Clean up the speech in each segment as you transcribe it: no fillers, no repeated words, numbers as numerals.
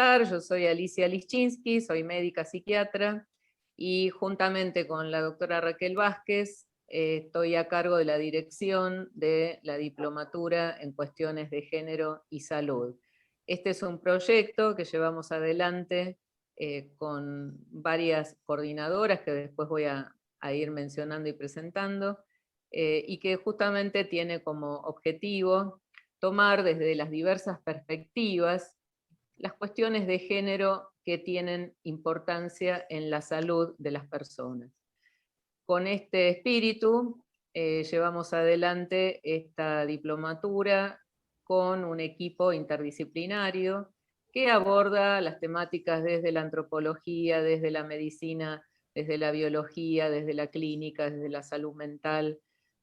presentar, yo soy Alicia Lischinski, soy médica psiquiatra, y juntamente con la doctora Raquel Vázquez estoy a cargo de la dirección de la diplomatura en cuestiones de género y salud. Este es un proyecto que llevamos adelante con varias coordinadoras que después voy a ir mencionando y presentando, y que justamente tiene como objetivo tomar desde las diversas perspectivas las cuestiones de género que tienen importancia en la salud de las personas. Con este espíritu llevamos adelante esta diplomatura con un equipo interdisciplinario que aborda las temáticas desde la antropología, desde la medicina, desde la biología, desde la clínica, desde la salud mental,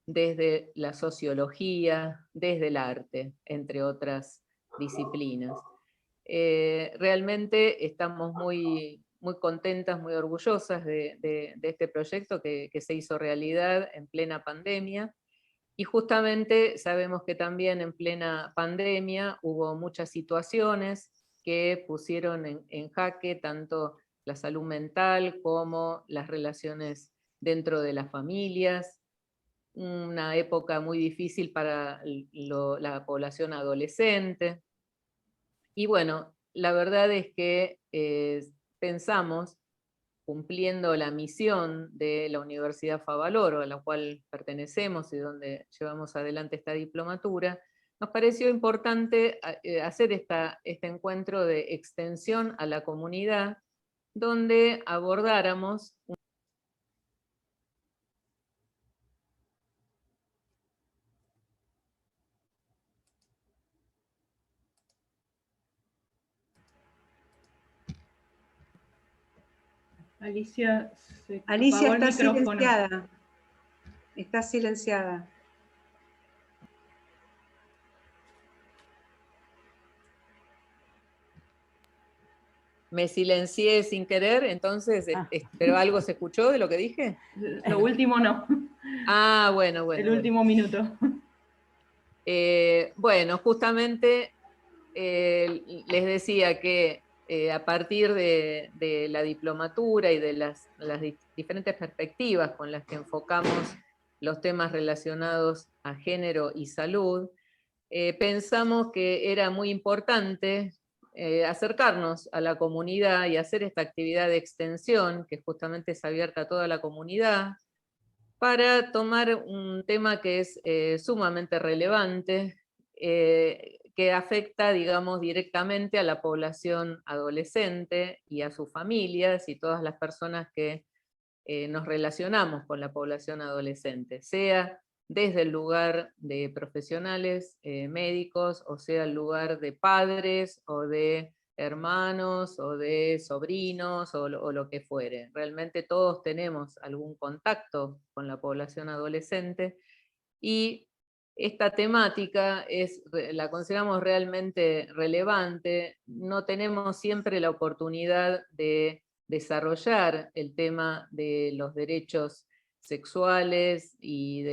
desde la sociología, desde el arte, entre otras disciplinas. Realmente estamos muy contentas, muy orgullosas de este proyecto que se hizo realidad en plena pandemia, y justamente sabemos que también en plena pandemia hubo muchas situaciones que pusieron en jaque tanto la salud mental como las relaciones dentro de las familias, una época muy difícil para la población adolescente. Y bueno, la verdad es que pensamos, cumpliendo la misión de la Universidad Favaloro, a la cual pertenecemos y donde llevamos adelante esta diplomatura, nos pareció importante hacer este encuentro de extensión a la comunidad, donde abordáramos Alicia, Alicia apagó el está micrófono. silenciada. Está silenciada. me silencié sin querer, entonces, ¿pero algo se escuchó de lo que dije? Lo último no. Ah, bueno. El último minuto. Bueno, justamente les decía que a partir de la diplomatura y de las diferentes perspectivas con las que enfocamos los temas relacionados a género y salud, pensamos que era muy importante acercarnos a la comunidad y hacer esta actividad de extensión, que justamente es abierta a toda la comunidad, para tomar un tema que es sumamente relevante, que afecta, digamos, directamente a la población adolescente y a sus familias y todas las personas que nos relacionamos con la población adolescente, sea desde el lugar de profesionales médicos, o sea el lugar de padres o de hermanos o de sobrinos o lo que fuere. Realmente todos tenemos algún contacto con la población adolescente, y esta temática la consideramos realmente relevante. No tenemos siempre la oportunidad de desarrollar el tema de los derechos sexuales y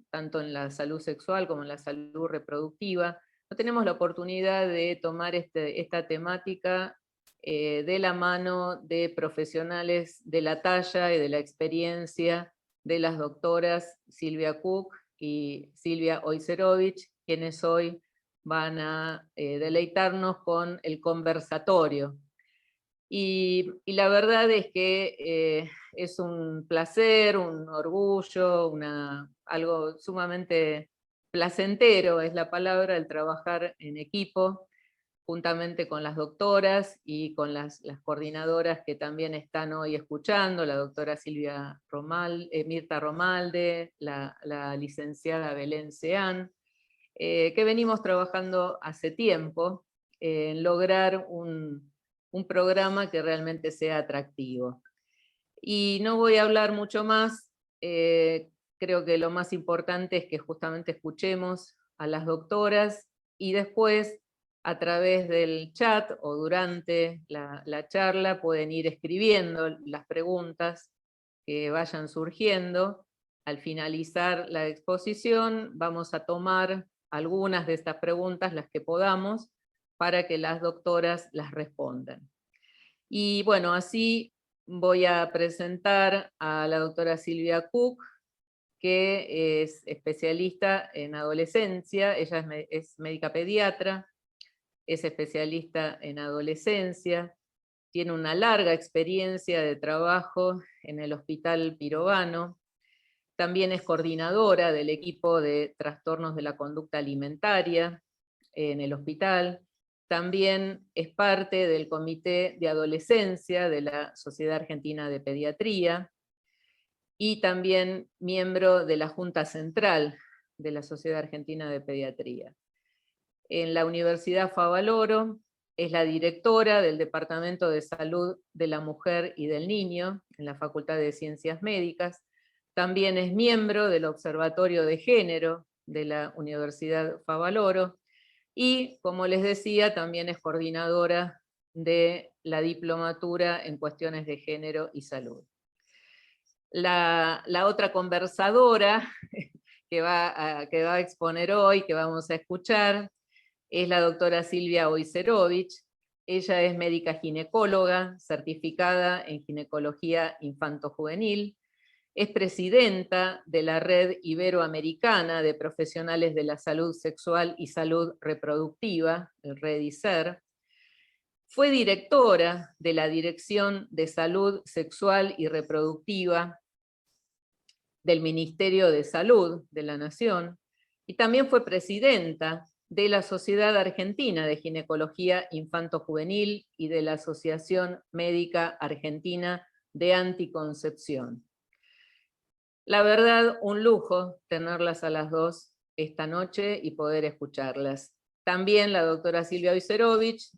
tanto en la salud sexual como en la salud reproductiva. No tenemos la oportunidad de tomar esta temática de la mano de profesionales de la talla y de la experiencia de las doctoras Silvia Cook y Silvia Oyserovich, quienes hoy van a deleitarnos con el conversatorio. Y la verdad es que es un placer, un orgullo, algo sumamente placentero, es la palabra, el trabajar en equipo, juntamente con las doctoras y con las coordinadoras que también están hoy escuchando, la doctora Mirta Romalde, la licenciada Belén Seán, que venimos trabajando hace tiempo en lograr un programa que realmente sea atractivo. Y no voy a hablar mucho más, creo que lo más importante es que justamente escuchemos a las doctoras y después a través del chat o durante la charla pueden ir escribiendo las preguntas que vayan surgiendo. Al finalizar la exposición vamos a tomar algunas de estas preguntas, las que podamos, para que las doctoras las respondan. Y bueno, así voy a presentar a la doctora Silvia Cook, que es especialista en adolescencia. Ella es médica pediatra, es especialista en adolescencia, tiene una larga experiencia de trabajo en el Hospital Pirovano, también es coordinadora del equipo de trastornos de la conducta alimentaria en el hospital, también es parte del Comité de Adolescencia de la Sociedad Argentina de Pediatría, y también miembro de la Junta Central de la Sociedad Argentina de Pediatría. En la Universidad Favaloro es la directora del Departamento de Salud de la Mujer y del Niño en la Facultad de Ciencias Médicas. También es miembro del Observatorio de Género de la Universidad Favaloro y, como les decía, también es coordinadora de la diplomatura en cuestiones de género y salud. La otra conversadora que va a exponer hoy, que vamos a escuchar, es la doctora Silvia Oyserovich. Ella es médica ginecóloga, certificada en ginecología infanto-juvenil, es presidenta de la Red Iberoamericana de Profesionales de la Salud Sexual y Salud Reproductiva, el REDISER. Fue directora de la Dirección de Salud Sexual y Reproductiva del Ministerio de Salud de la Nación, y también fue presidenta de la Sociedad Argentina de Ginecología Infanto-Juvenil y de la Asociación Médica Argentina de Anticoncepción. La verdad, un lujo tenerlas a las dos esta noche y poder escucharlas. También la doctora Silvia Oyserovich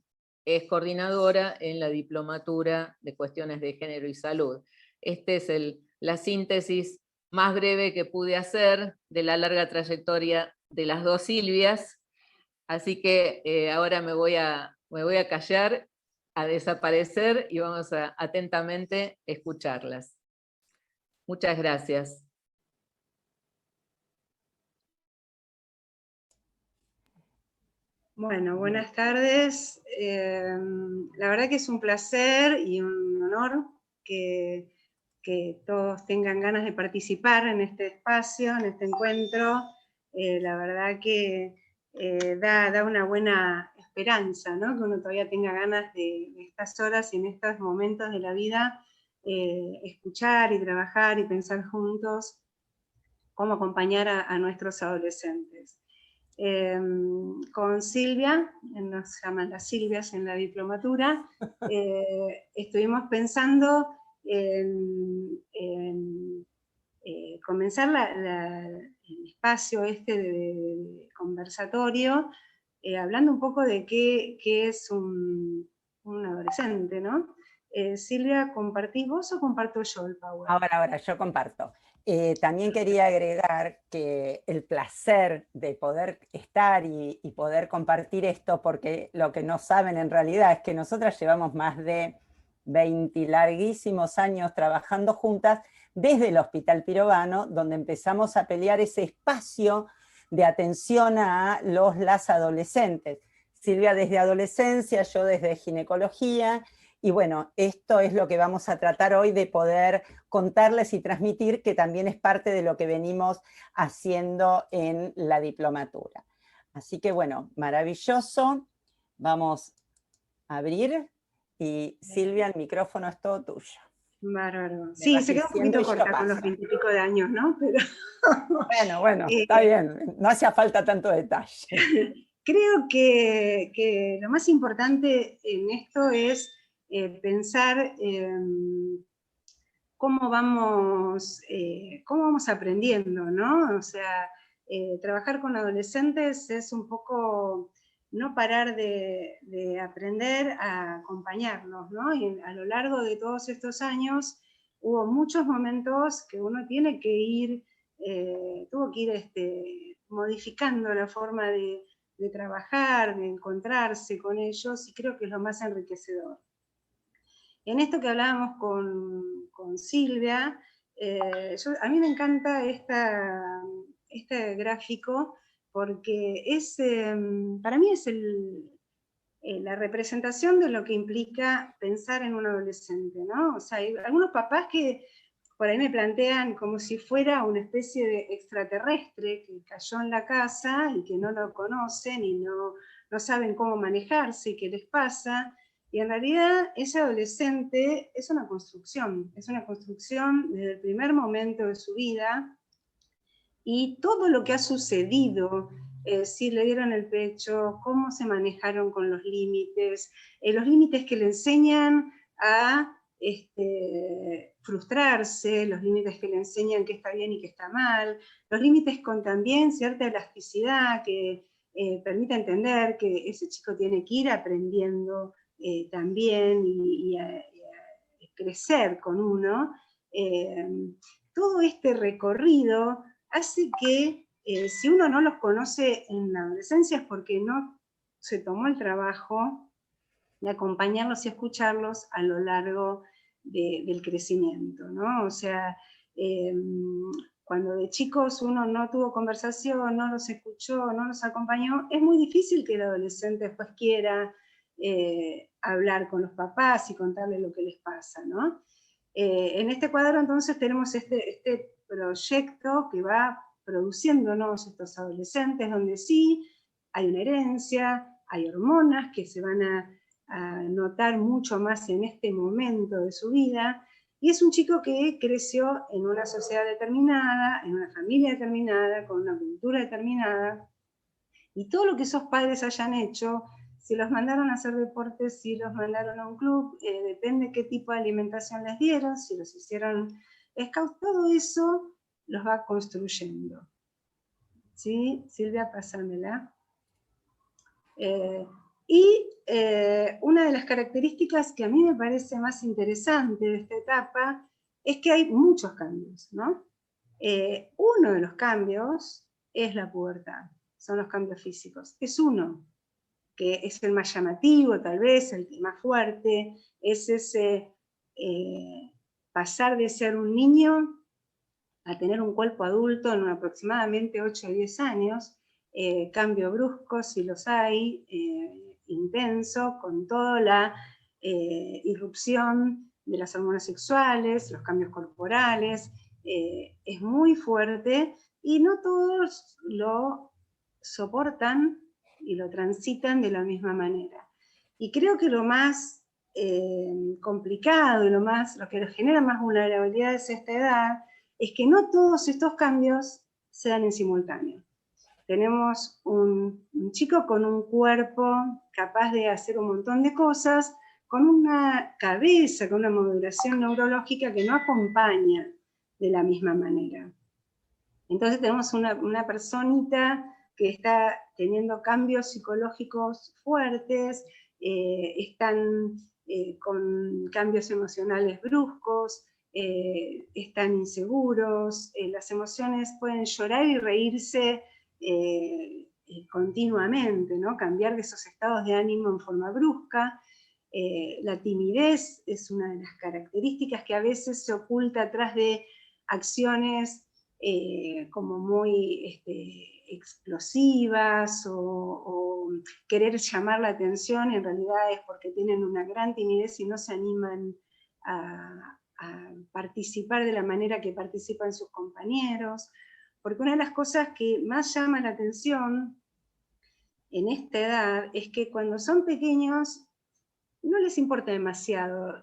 es coordinadora en la diplomatura de cuestiones de género y salud. Esta es la síntesis más breve que pude hacer de la larga trayectoria de las dos Silvias, así que ahora me voy a callar, a desaparecer y vamos a atentamente escucharlas. Muchas gracias. Bueno, buenas tardes. La verdad que es un placer y un honor que todos tengan ganas de participar en este espacio, en este encuentro. La verdad que da una buena esperanza, ¿no? Que uno todavía tenga ganas de estas horas y en estos momentos de la vida escuchar y trabajar y pensar juntos cómo acompañar a nuestros adolescentes. Con Silvia, nos llaman las Silvias en la diplomatura, estuvimos pensando en comenzar el espacio este de conversatorio, hablando un poco de qué es un adolescente, ¿no? Silvia, ¿compartís vos o comparto yo el PowerPoint? Ahora, yo comparto. También quería agregar que el placer de poder estar y poder compartir esto, porque lo que no saben en realidad es que nosotras llevamos más de 20 larguísimos años trabajando juntas desde el Hospital Pirovano, donde empezamos a pelear ese espacio de atención a las adolescentes. Silvia desde adolescencia, yo desde ginecología. Y bueno, esto es lo que vamos a tratar hoy de poder contarles y transmitir, que también es parte de lo que venimos haciendo en la diplomatura. Así que bueno, maravilloso. Vamos a abrir y Silvia, el micrófono es todo tuyo. Bárbaro. Sí, se queda un poquito corta con los 20 y pico de años, ¿no? Pero bueno, está bien, no hacía falta tanto detalle. Creo que lo más importante en esto es pensar cómo vamos aprendiendo, ¿no? O sea, trabajar con adolescentes es un poco no parar de aprender a acompañarnos, ¿no? Y a lo largo de todos estos años hubo muchos momentos que uno tiene que ir, tuvo que ir modificando la forma de trabajar, de encontrarse con ellos, y creo que es lo más enriquecedor. En esto que hablábamos con Silvia, a mí me encanta este gráfico porque para mí es la representación de lo que implica pensar en un adolescente, ¿no? O sea, hay algunos papás que por ahí me plantean como si fuera una especie de extraterrestre que cayó en la casa y que no lo conocen y no saben cómo manejarse y qué les pasa. Y en realidad ese adolescente es una construcción desde el primer momento de su vida, y todo lo que ha sucedido, si le dieron el pecho, cómo se manejaron con los límites que le enseñan a frustrarse, los límites que le enseñan qué está bien y qué está mal, los límites con también cierta elasticidad que permite entender que ese chico tiene que ir aprendiendo también y a crecer con uno. Todo este recorrido hace que si uno no los conoce en la adolescencia es porque no se tomó el trabajo de acompañarlos y escucharlos a lo largo del crecimiento, ¿no? O sea, cuando de chicos uno no tuvo conversación, no los escuchó, no los acompañó, es muy difícil que el adolescente después quiera hablar con los papás y contarles lo que les pasa, ¿no? En este cuadro entonces tenemos este proyecto que va produciéndonos estos adolescentes, donde sí hay una herencia, hay hormonas que se van a notar mucho más en este momento de su vida, y es un chico que creció en una sociedad determinada, en una familia determinada, con una cultura determinada, y todo lo que esos padres hayan hecho, si los mandaron a hacer deportes, si los mandaron a un club, depende qué tipo de alimentación les dieron, si los hicieron scouts, todo eso los va construyendo. ¿Sí? Silvia, pásamela. Una de las características que a mí me parece más interesante de esta etapa es que hay muchos cambios, ¿no? Uno de los cambios es la pubertad, son los cambios físicos. Es uno, que es el más llamativo, tal vez, el más fuerte, es ese pasar de ser un niño a tener un cuerpo adulto en aproximadamente 8 o 10 años, cambio brusco, si los hay, intenso, con toda la irrupción de las hormonas sexuales, los cambios corporales, es muy fuerte y no todos lo soportan y lo transitan de la misma manera. Y creo que lo más complicado y lo que nos genera más vulnerabilidades a esta edad es que no todos estos cambios se dan en simultáneo. Tenemos un chico con un cuerpo capaz de hacer un montón de cosas, con una cabeza, con una modulación neurológica que no acompaña de la misma manera. Entonces tenemos una personita que está teniendo cambios psicológicos fuertes, están con cambios emocionales bruscos, están inseguros, las emociones pueden llorar y reírse continuamente, ¿no? Cambiar de esos estados de ánimo en forma brusca. La timidez es una de las características que a veces se oculta atrás de acciones como muy explosivas o querer llamar la atención, en realidad es porque tienen una gran timidez y no se animan a participar de la manera que participan sus compañeros, porque una de las cosas que más llama la atención en esta edad es que cuando son pequeños no les importa demasiado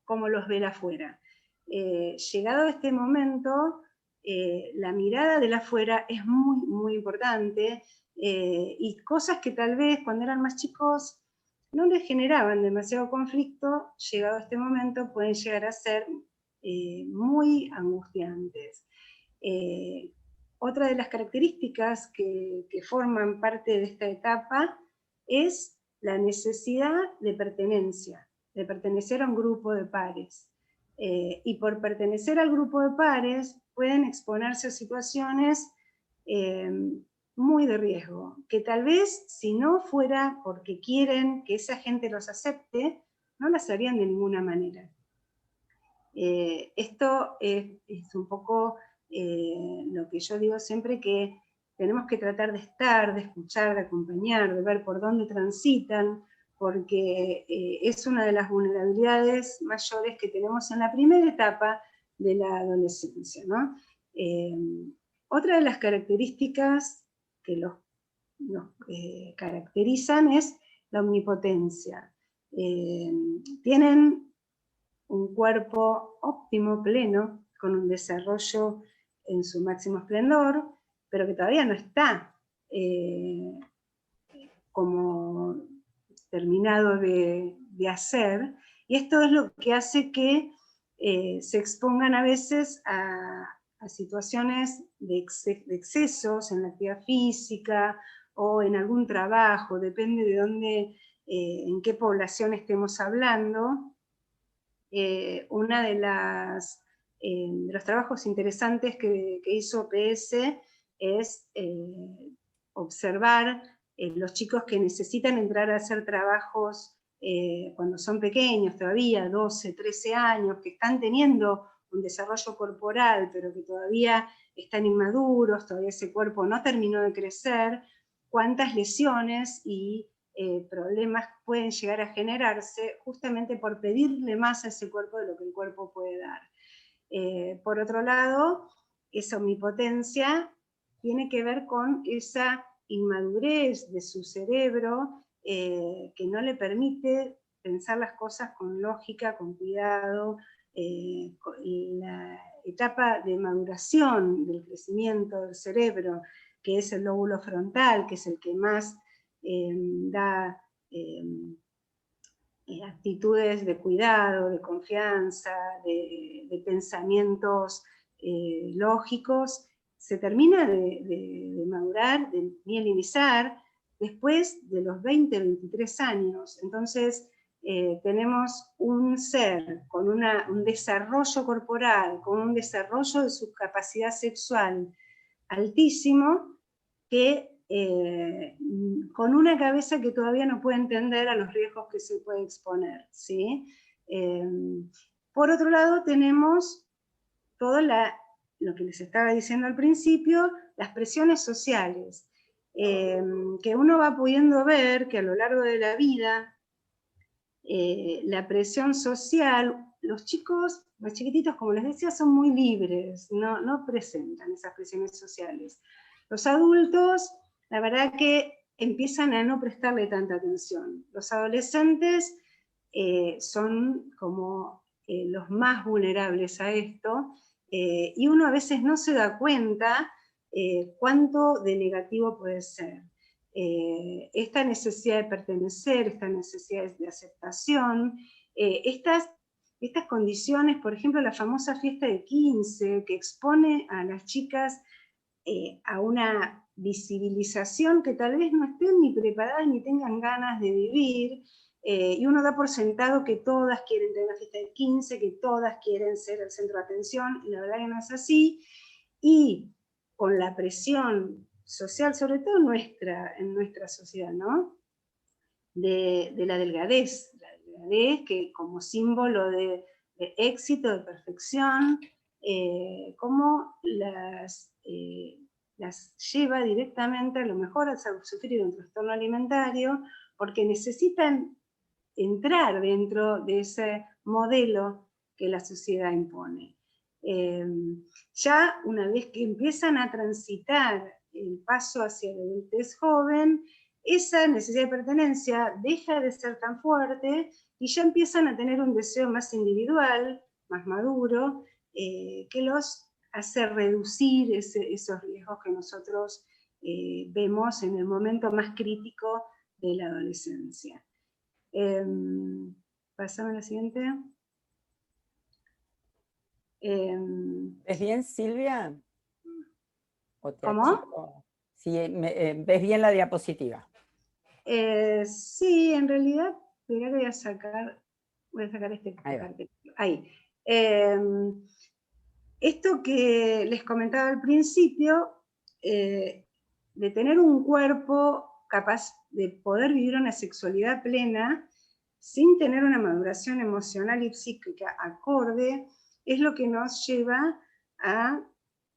cómo los ve afuera. Llegado este momento, la mirada de afuera es muy, muy importante, y cosas que tal vez cuando eran más chicos no les generaban demasiado conflicto, llegado este momento pueden llegar a ser muy angustiantes. Otra de las características que forman parte de esta etapa es la necesidad de pertenencia, de pertenecer a un grupo de pares. Y por pertenecer al grupo de pares pueden exponerse a situaciones muy de riesgo, que tal vez si no fuera porque quieren que esa gente los acepte, no las harían de ninguna manera. Esto es un poco lo que yo digo siempre, que tenemos que tratar de estar, de escuchar, de acompañar, de ver por dónde transitan, porque es una de las vulnerabilidades mayores que tenemos en la primera etapa de la adolescencia, ¿no? Otra de las características que los caracterizan es la omnipotencia. Tienen un cuerpo óptimo, pleno, con un desarrollo en su máximo esplendor, pero que todavía no está como terminado de hacer, y esto es lo que hace que se expongan a veces a situaciones de excesos en la actividad física o en algún trabajo, depende de dónde, en qué población estemos hablando. Una de los trabajos interesantes que hizo PS es observar los chicos que necesitan entrar a hacer trabajos cuando son pequeños todavía, 12, 13 años, que están teniendo un desarrollo corporal, pero que todavía están inmaduros, todavía ese cuerpo no terminó de crecer, cuántas lesiones y problemas pueden llegar a generarse justamente por pedirle más a ese cuerpo de lo que el cuerpo puede dar. Por otro lado, esa omnipotencia tiene que ver con esa inmadurez de su cerebro que no le permite pensar las cosas con lógica, con cuidado. La etapa de maduración del crecimiento del cerebro, que es el lóbulo frontal, que es el que más da actitudes de cuidado, de confianza, de pensamientos lógicos, se termina de madurar, de mielinizar, después de los 20, 23 años. Entonces, tenemos un ser con un desarrollo corporal, con un desarrollo de su capacidad sexual altísimo, que con una cabeza que todavía no puede entender a los riesgos que se puede exponer, ¿sí? Por otro lado, tenemos todo lo que les estaba diciendo al principio, las presiones sociales, que uno va pudiendo ver que a lo largo de la vida, la presión social, los chicos, los chiquititos, como les decía, son muy libres, no presentan esas presiones sociales. Los adultos, la verdad que empiezan a no prestarle tanta atención. Los adolescentes son como los más vulnerables a esto, y uno a veces no se da cuenta cuánto de negativo puede ser. Esta necesidad de pertenecer, esta necesidad de aceptación, estas condiciones, por ejemplo, la famosa fiesta de 15, que expone a las chicas a una visibilización que tal vez no estén ni preparadas ni tengan ganas de vivir, y uno da por sentado que todas quieren tener una fiesta de 15, que todas quieren ser el centro de atención, y la verdad que no es así, y con la presión social, sobre todo en nuestra sociedad, ¿no? De la delgadez que como símbolo de éxito, de perfección, cómo las lleva directamente a lo mejor a sufrir un trastorno alimentario, porque necesitan entrar dentro de ese modelo que la sociedad impone. Ya una vez que empiezan a transitar el paso hacia la adultez joven, esa necesidad de pertenencia deja de ser tan fuerte y ya empiezan a tener un deseo más individual, más maduro, que los hace reducir esos riesgos que nosotros vemos en el momento más crítico de la adolescencia. Pasamos a la siguiente. ¿Ves bien, Silvia? ¿Cómo? Sí, ¿ves bien la diapositiva? Sí, en realidad, voy a sacar este cartel. Ahí. Esto que les comentaba al principio, de tener un cuerpo capaz de poder vivir una sexualidad plena sin tener una maduración emocional y psíquica acorde, es lo que nos lleva a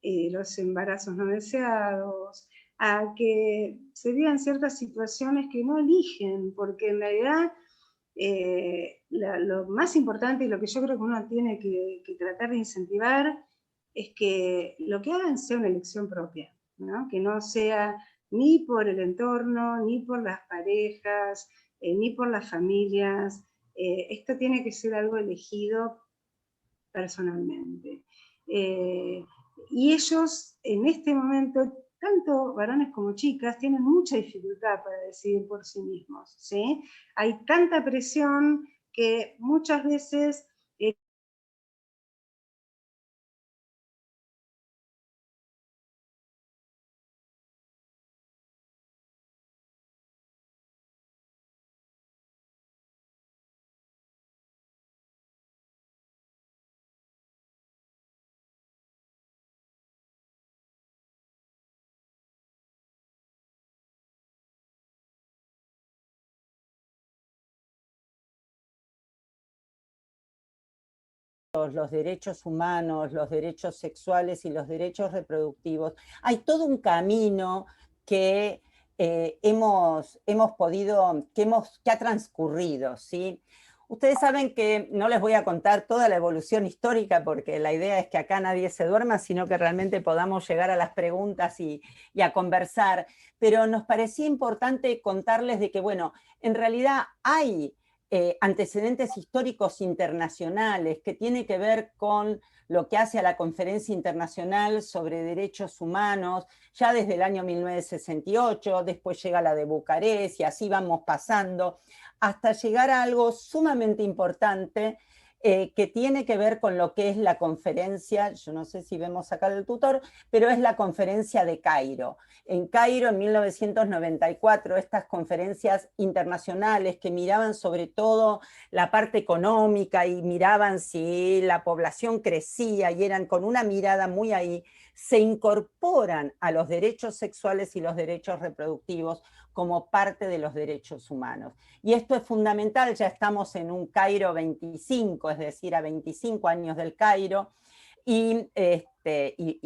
los embarazos no deseados, a que se vivan ciertas situaciones que no eligen, porque en realidad lo más importante y lo que yo creo que uno tiene que tratar de incentivar es que lo que hagan sea una elección propia, ¿no? Que no sea ni por el entorno, ni por las parejas, ni por las familias. Esto tiene que ser algo elegido personalmente. Y ellos en este momento, tanto varones como chicas, tienen mucha dificultad para decidir por sí mismos, ¿sí? Hay tanta presión que muchas veces los derechos humanos, los derechos sexuales y los derechos reproductivos. Hay todo un camino que hemos podido, que ha transcurrido, ¿sí? Ustedes saben que no les voy a contar toda la evolución histórica porque la idea es que acá nadie se duerma, sino que realmente podamos llegar a las preguntas y a conversar. Pero nos parecía importante contarles de que, bueno, en realidad hay antecedentes históricos internacionales que tiene que ver con lo que hace a la Conferencia Internacional sobre Derechos Humanos, ya desde el año 1968, después llega la de Bucarest y así vamos pasando, hasta llegar a algo sumamente importante que tiene que ver con lo que es la conferencia, yo no sé si vemos acá el tutor, pero es la conferencia de Cairo. En Cairo, en 1994, estas conferencias internacionales que miraban sobre todo la parte económica y miraban si la población crecía y eran con una mirada muy ahí, se incorporan a los derechos sexuales y los derechos reproductivos como parte de los derechos humanos. Y esto es fundamental, ya estamos en un Cairo 25, es decir, a 25 años del Cairo, y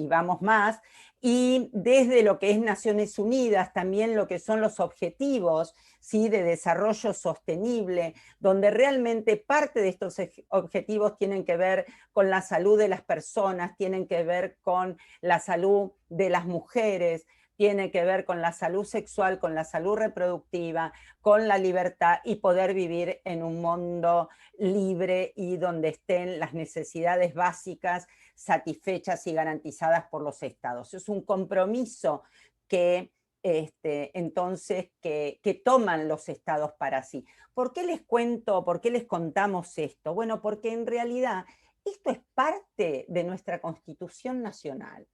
vamos más, y desde lo que es Naciones Unidas, también lo que son los objetivos, ¿sí?, de desarrollo sostenible, donde realmente parte de estos objetivos tienen que ver con la salud de las personas, tienen que ver con la salud de las mujeres, tiene que ver con la salud sexual, con la salud reproductiva, con la libertad y poder vivir en un mundo libre y donde estén las necesidades básicas satisfechas y garantizadas por los estados. Es un compromiso que entonces que toman los estados para sí. ¿Por qué les cuento, por qué les contamos esto? Bueno, porque en realidad esto es parte de nuestra Constitución Nacional.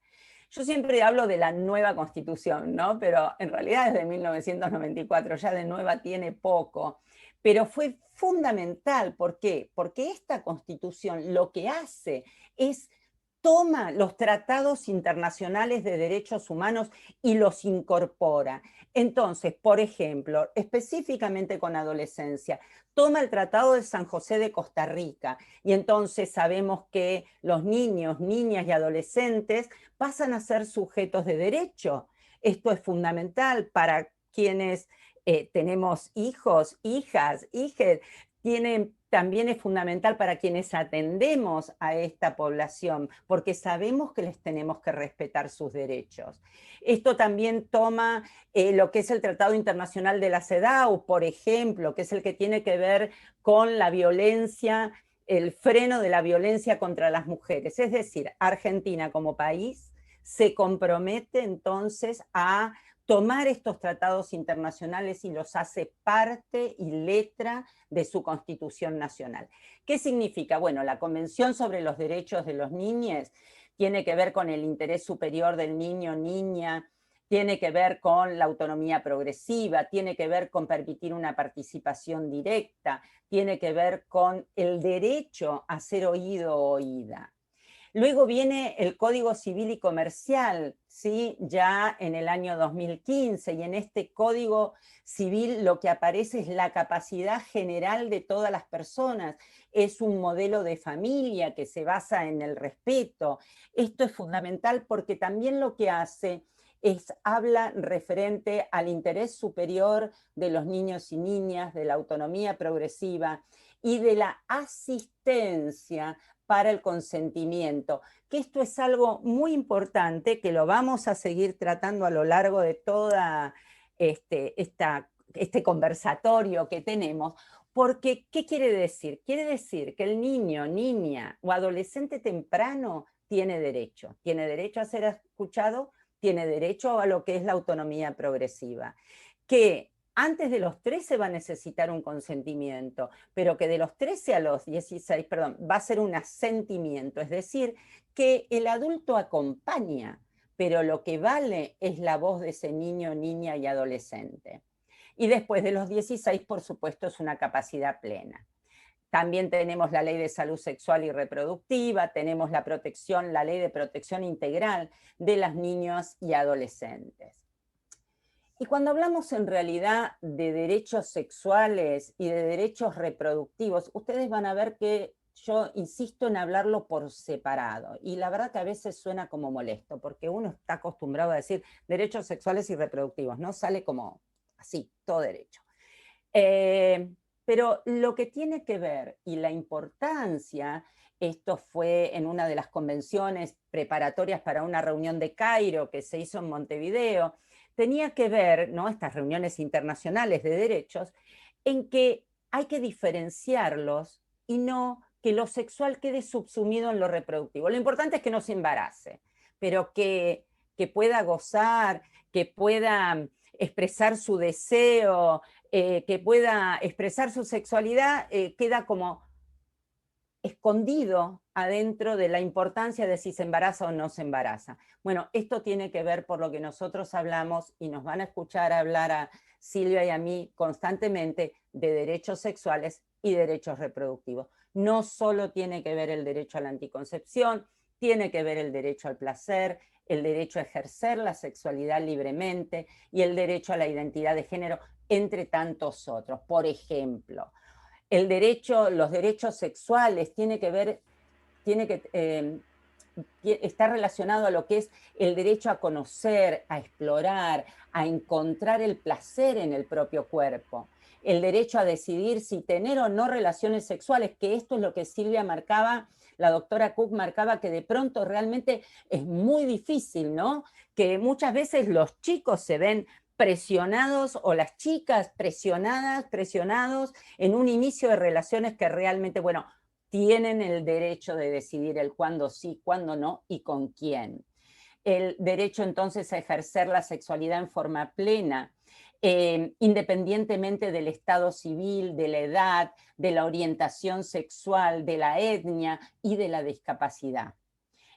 Yo siempre hablo de la nueva Constitución, ¿no? Pero en realidad desde 1994, ya de nueva tiene poco. Pero fue fundamental, ¿por qué? Porque esta Constitución lo que hace es toma los tratados internacionales de derechos humanos y los incorpora. Entonces, por ejemplo, específicamente con adolescencia, toma el Tratado de San José de Costa Rica y entonces sabemos que los niños, niñas y adolescentes pasan a ser sujetos de derecho. Esto es fundamental para quienes tenemos hijos, hijas, hijes, también es fundamental para quienes atendemos a esta población, porque sabemos que les tenemos que respetar sus derechos. Esto también toma lo que es el Tratado Internacional de la CEDAW, por ejemplo, que es el que tiene que ver con la violencia, el freno de la violencia contra las mujeres. Es decir, Argentina como país se compromete entonces a tomar estos tratados internacionales y los hace parte y letra de su Constitución Nacional. ¿Qué significa? Bueno, la Convención sobre los Derechos de los Niños tiene que ver con el interés superior del niño o niña, tiene que ver con la autonomía progresiva, tiene que ver con permitir una participación directa, tiene que ver con el derecho a ser oído o oída. Luego viene el Código Civil y Comercial, ¿sí?, ya en el año 2015, y en este Código Civil lo que aparece es la capacidad general de todas las personas. Es un modelo de familia que se basa en el respeto. Esto es fundamental porque también lo que hace habla referente al interés superior de los niños y niñas, de la autonomía progresiva y de la asistencia para el consentimiento, que esto es algo muy importante que lo vamos a seguir tratando a lo largo de toda este conversatorio que tenemos, porque ¿qué quiere decir? Quiere decir que el niño, niña o adolescente temprano tiene derecho a ser escuchado, tiene derecho a lo que es la autonomía progresiva, que antes de los 13 va a necesitar un consentimiento, pero que de los 13 a los 16, perdón, va a ser un asentimiento, es decir, que el adulto acompaña, pero lo que vale es la voz de ese niño, niña y adolescente. Y después de los 16, por supuesto, es una capacidad plena. También tenemos la ley de salud sexual y reproductiva, tenemos la ley de protección integral de las niñas y adolescentes. Y cuando hablamos en realidad de derechos sexuales y de derechos reproductivos, ustedes van a ver que yo insisto en hablarlo por separado. Y la verdad que a veces suena como molesto, porque uno está acostumbrado a decir derechos sexuales y reproductivos, ¿no? Sale como así, todo derecho. Pero lo que tiene que ver y la importancia, esto fue en una de las convenciones preparatorias para una reunión de Cairo que se hizo en Montevideo, tenía que ver, ¿no?, estas reuniones internacionales de derechos, en que hay que diferenciarlos y no que lo sexual quede subsumido en lo reproductivo. Lo importante es que no se embarace, pero que pueda gozar, que pueda expresar su deseo, que pueda expresar su sexualidad, queda como escondido adentro de la importancia de si se embaraza o no se embaraza. Bueno, esto tiene que ver por lo que nosotros hablamos y nos van a escuchar hablar a Silvia y a mí constantemente de derechos sexuales y derechos reproductivos. No solo tiene que ver el derecho a la anticoncepción, tiene que ver el derecho al placer, el derecho a ejercer la sexualidad libremente y el derecho a la identidad de género, entre tantos otros. Por ejemplo, los derechos sexuales está relacionado a lo que es el derecho a conocer, a explorar, a encontrar el placer en el propio cuerpo, el derecho a decidir si tener o no relaciones sexuales, que esto es lo que Silvia marcaba, la doctora Cook marcaba, que de pronto realmente es muy difícil, ¿no? Que muchas veces los chicos se ven presionados o las chicas presionados en un inicio de relaciones que realmente, bueno, tienen el derecho de decidir el cuándo sí, cuándo no y con quién. El derecho entonces a ejercer la sexualidad en forma plena, independientemente del estado civil, de la edad, de la orientación sexual, de la etnia y de la discapacidad.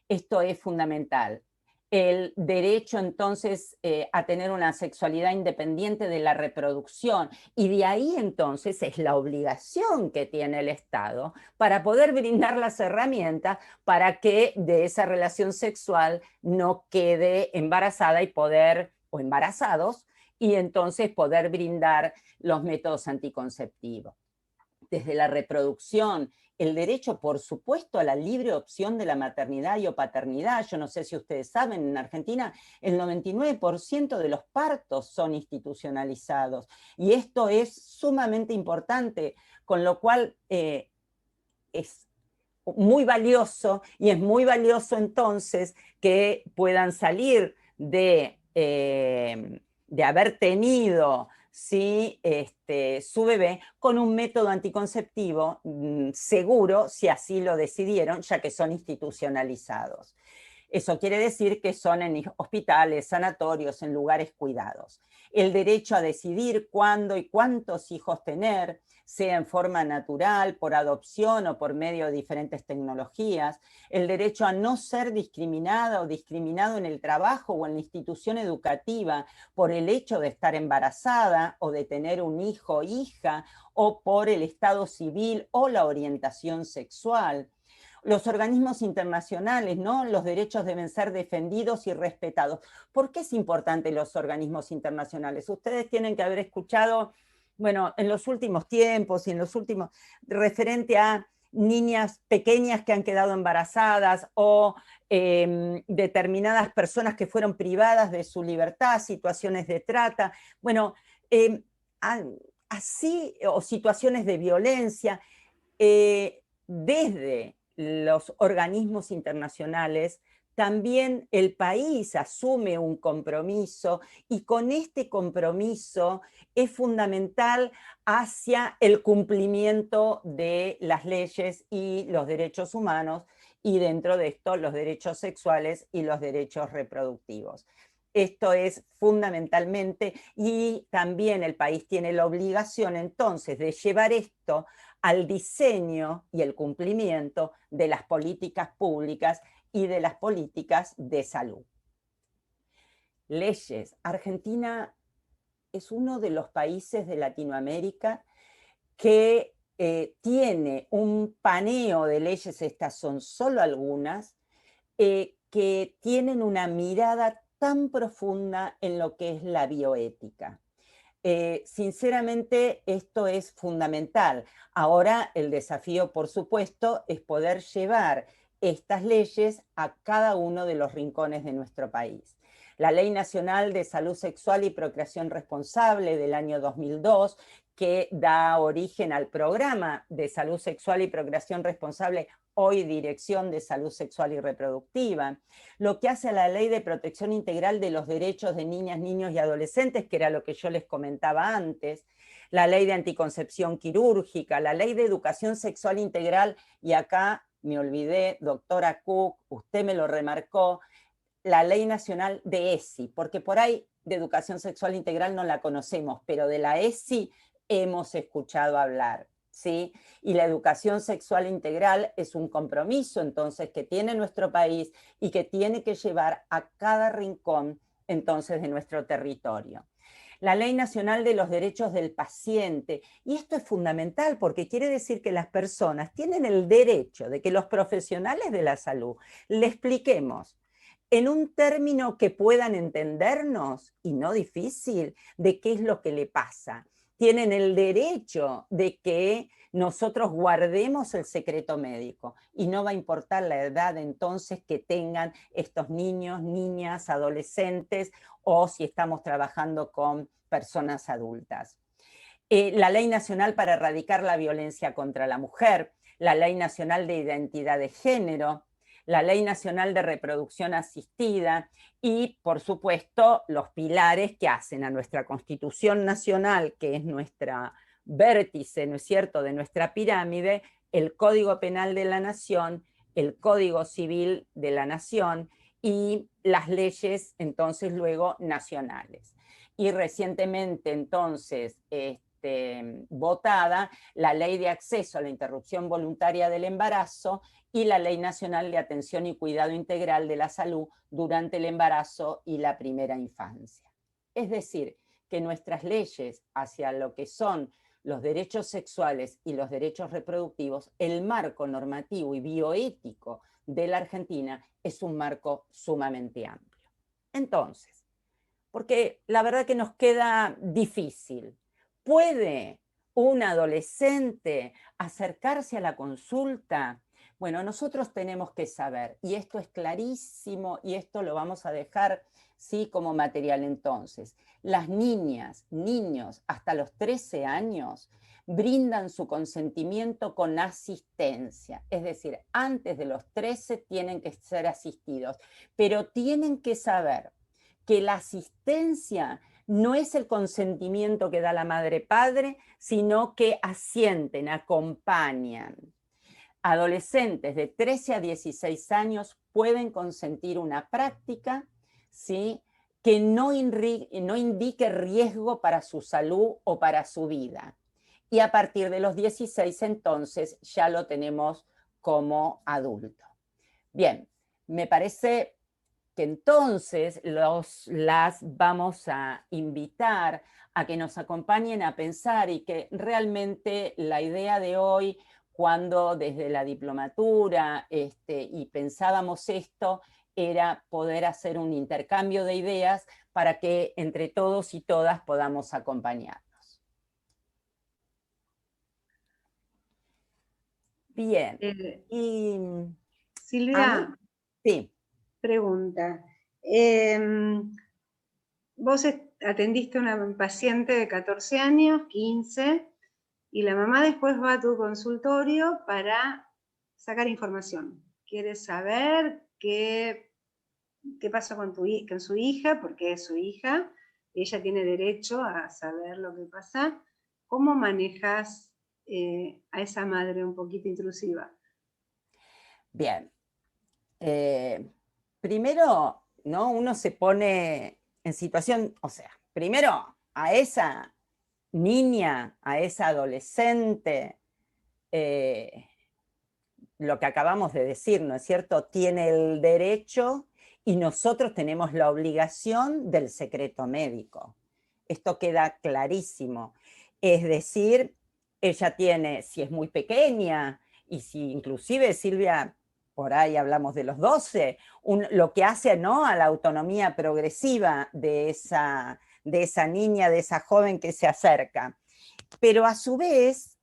Esto es fundamental. El derecho entonces a tener una sexualidad independiente de la reproducción, y de ahí entonces es la obligación que tiene el Estado para poder brindar las herramientas para que de esa relación sexual no quede embarazada o embarazados, y entonces poder brindar los métodos anticonceptivos. Desde la reproducción, el derecho, por supuesto, a la libre opción de la maternidad y o paternidad. Yo no sé si ustedes saben, en Argentina el 99% de los partos son institucionalizados, y esto es sumamente importante, con lo cual es muy valioso, y es muy valioso entonces que puedan salir de haber tenido su bebé con un método anticonceptivo seguro, si así lo decidieron, ya que son institucionalizados. Eso quiere decir que son en hospitales, sanatorios, en lugares cuidados. El derecho a decidir cuándo y cuántos hijos tener, sea en forma natural, por adopción o por medio de diferentes tecnologías. El derecho a no ser discriminada o discriminado en el trabajo o en la institución educativa por el hecho de estar embarazada o de tener un hijo o hija, o por el estado civil o la orientación sexual. Los organismos internacionales, ¿no? Los derechos deben ser defendidos y respetados. ¿Por qué es importante los organismos internacionales? Ustedes tienen que haber escuchado, bueno, en los últimos tiempos y en los últimos, referente a niñas pequeñas que han quedado embarazadas o determinadas personas que fueron privadas de su libertad, situaciones de trata, bueno, así, o situaciones de violencia, desde los organismos internacionales, también el país asume un compromiso y con este compromiso es fundamental hacia el cumplimiento de las leyes y los derechos humanos y dentro de esto los derechos sexuales y los derechos reproductivos. Esto es fundamentalmente, y también el país tiene la obligación entonces de llevar esto al diseño y el cumplimiento de las políticas públicas y de las políticas de salud. Leyes. Argentina es uno de los países de Latinoamérica que tiene un paneo de leyes, estas son solo algunas, que tienen una mirada tan profunda en lo que es la bioética. Sinceramente, esto es fundamental. Ahora el desafío, por supuesto, es poder llevar estas leyes a cada uno de los rincones de nuestro país. La Ley Nacional de Salud Sexual y Procreación Responsable del año 2002, que da origen al programa de salud sexual y procreación responsable, hoy Dirección de Salud Sexual y Reproductiva, lo que hace a la Ley de Protección Integral de los Derechos de Niñas, Niños y Adolescentes, que era lo que yo les comentaba antes, la Ley de Anticoncepción Quirúrgica, la Ley de Educación Sexual Integral, y acá me olvidé, doctora Cook, usted me lo remarcó, la Ley Nacional de ESI, porque por ahí de Educación Sexual Integral no la conocemos, pero de la ESI hemos escuchado hablar, ¿sí? Y la educación sexual integral es un compromiso entonces que tiene nuestro país y que tiene que llevar a cada rincón entonces de nuestro territorio. La Ley Nacional de los Derechos del Paciente, y esto es fundamental porque quiere decir que las personas tienen el derecho de que los profesionales de la salud le expliquemos en un término que puedan entendernos y no difícil de qué es lo que le pasa. Tienen el derecho de que nosotros guardemos el secreto médico y no va a importar la edad entonces que tengan estos niños, niñas, adolescentes o si estamos trabajando con personas adultas. La Ley Nacional para Erradicar la Violencia contra la Mujer, la Ley Nacional de Identidad de Género, la Ley Nacional de Reproducción Asistida y, por supuesto, los pilares que hacen a nuestra Constitución Nacional, que es nuestra vértice, ¿no es cierto?, de nuestra pirámide, el Código Penal de la Nación, el Código Civil de la Nación y las leyes, entonces, luego, nacionales. Y recientemente, entonces, votada la Ley de Acceso a la Interrupción Voluntaria del Embarazo y la Ley Nacional de Atención y Cuidado Integral de la Salud durante el embarazo y la primera infancia. Es decir, que nuestras leyes hacia lo que son los derechos sexuales y los derechos reproductivos, el marco normativo y bioético de la Argentina es un marco sumamente amplio. Entonces, porque la verdad que nos queda difícil, ¿puede un adolescente acercarse a la consulta? Bueno, nosotros tenemos que saber, y esto es clarísimo, y esto lo vamos a dejar, sí, como material entonces. Las niñas, niños, hasta los 13 años, brindan su consentimiento con asistencia. Es decir, antes de los 13 tienen que ser asistidos, pero tienen que saber que la asistencia no es el consentimiento que da la madre-padre, sino que asienten, acompañan. Adolescentes de 13 a 16 años pueden consentir una práctica, ¿sí?, que no indique riesgo para su salud o para su vida. Y a partir de los 16, entonces, ya lo tenemos como adulto. Bien, me parece que entonces las vamos a invitar a que nos acompañen a pensar y que realmente la idea de hoy, cuando desde la diplomatura y pensábamos esto, era poder hacer un intercambio de ideas para que entre todos y todas podamos acompañarnos. Bien. Eh, Y Silvia, sí, pregunta. Vos atendiste a una paciente de 14 años, 15, y la mamá después va a tu consultorio para sacar información. Quiere saber qué pasó con su hija, porque es su hija, y ella tiene derecho a saber lo que pasa. ¿Cómo manejas a esa madre un poquito intrusiva? bien. Primero, ¿no? Uno se pone en situación, o sea, primero a esa niña, a esa adolescente, eh, lo que acabamos de decir, ¿no es cierto? Tiene el derecho y nosotros tenemos la obligación del secreto médico. Esto queda clarísimo. Es decir, ella tiene, si es muy pequeña, y si inclusive Silvia, por ahí hablamos de los 12, lo que hace, ¿no?, a la autonomía progresiva de esa niña, de esa joven que se acerca. Pero a su vez,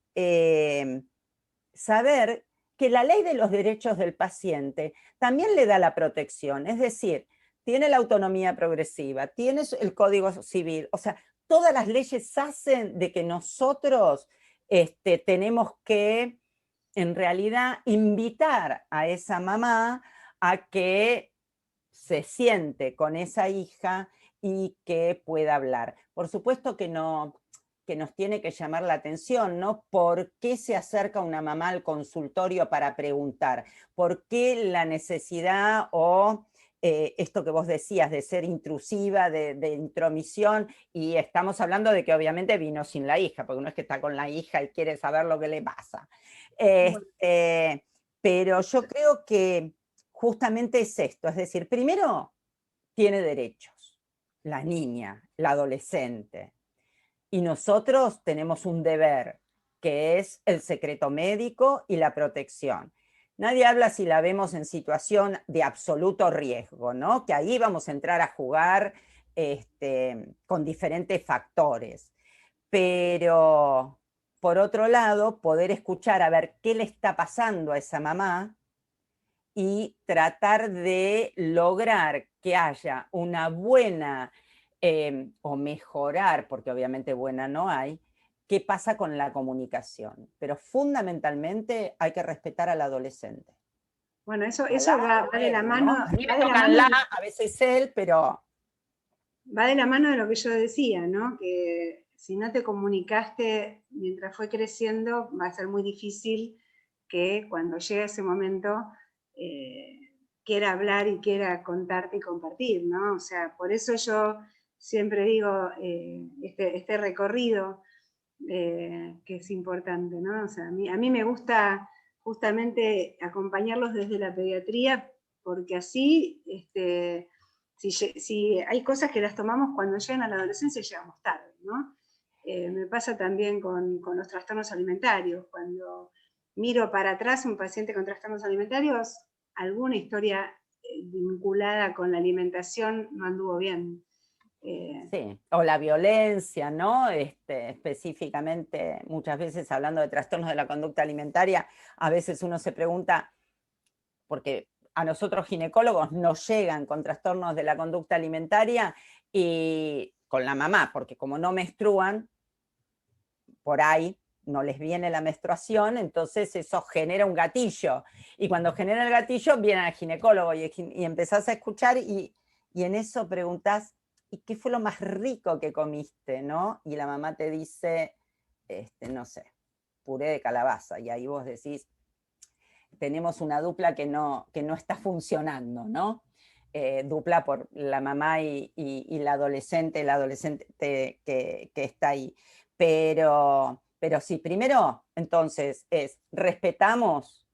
saber que la ley de los derechos del paciente también le da la protección, es decir, tiene la autonomía progresiva, tiene el Código Civil, o sea, todas las leyes hacen de que nosotros tenemos que, en realidad, invitar a esa mamá a que se siente con esa hija y que pueda hablar. Por supuesto que no, que nos tiene que llamar la atención, ¿no? ¿Por qué se acerca una mamá al consultorio para preguntar? ¿Por qué la necesidad o esto que vos decías de ser intrusiva, de intromisión? Y estamos hablando de que obviamente vino sin la hija, porque uno es que está con la hija y quiere saber lo que le pasa. Bueno, Pero yo creo que justamente es esto, es decir, primero tiene derechos, la niña, la adolescente, y nosotros tenemos un deber, que es el secreto médico y la protección. Nadie habla si la vemos en situación de absoluto riesgo, ¿no? Que ahí vamos a entrar a jugar con diferentes factores. Pero, por otro lado, poder escuchar a ver qué le está pasando a esa mamá y tratar de lograr que haya una buena o mejorar, porque obviamente buena no hay, qué pasa con la comunicación. Pero fundamentalmente hay que respetar al adolescente. bueno, eso, A la eso va, o va de la él, ¿no? mano, A mí me va de la tocan mano, la, a veces él, pero va de la mano de lo que yo decía, ¿no? Que si no te comunicaste mientras fue creciendo, va a ser muy difícil que cuando llegue ese momento eh, quiera hablar y quiera contarte y compartir, ¿no? O sea, por eso yo siempre digo este recorrido que es importante, ¿no? O sea, a mí me gusta justamente acompañarlos desde la pediatría, porque así, si hay cosas que las tomamos cuando llegan a la adolescencia, llegamos tarde, ¿no? Me pasa también con los trastornos alimentarios. Cuando miro para atrás un paciente con trastornos alimentarios, alguna historia vinculada con la alimentación no anduvo bien. sí, o la violencia, ¿no? Específicamente, muchas veces hablando de trastornos de la conducta alimentaria, a veces uno se pregunta, porque a nosotros ginecólogos nos llegan con trastornos de la conducta alimentaria y con la mamá, porque como no menstruan, por ahí no les viene la menstruación, entonces eso genera un gatillo. Y cuando genera el gatillo, viene al ginecólogo y empezás a escuchar y en eso preguntás, ¿y qué fue lo más rico que comiste? ¿No? Y la mamá te dice, no sé, puré de calabaza. Y ahí vos decís, tenemos una dupla que no está funcionando, ¿no? Dupla por la mamá y la adolescente que está ahí. Pero sí, primero, entonces, respetamos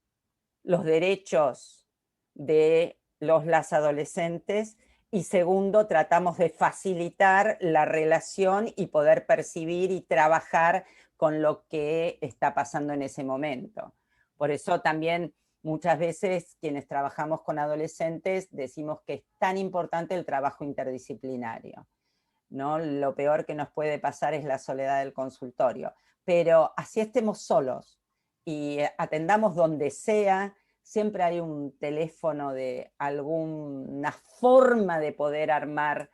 los derechos de las adolescentes y segundo, tratamos de facilitar la relación y poder percibir y trabajar con lo que está pasando en ese momento. Por eso también muchas veces quienes trabajamos con adolescentes decimos que es tan importante el trabajo interdisciplinario, ¿no? Lo peor que nos puede pasar es la soledad del consultorio, pero así estemos solos, y atendamos donde sea. Siempre hay un teléfono de alguna forma de poder armar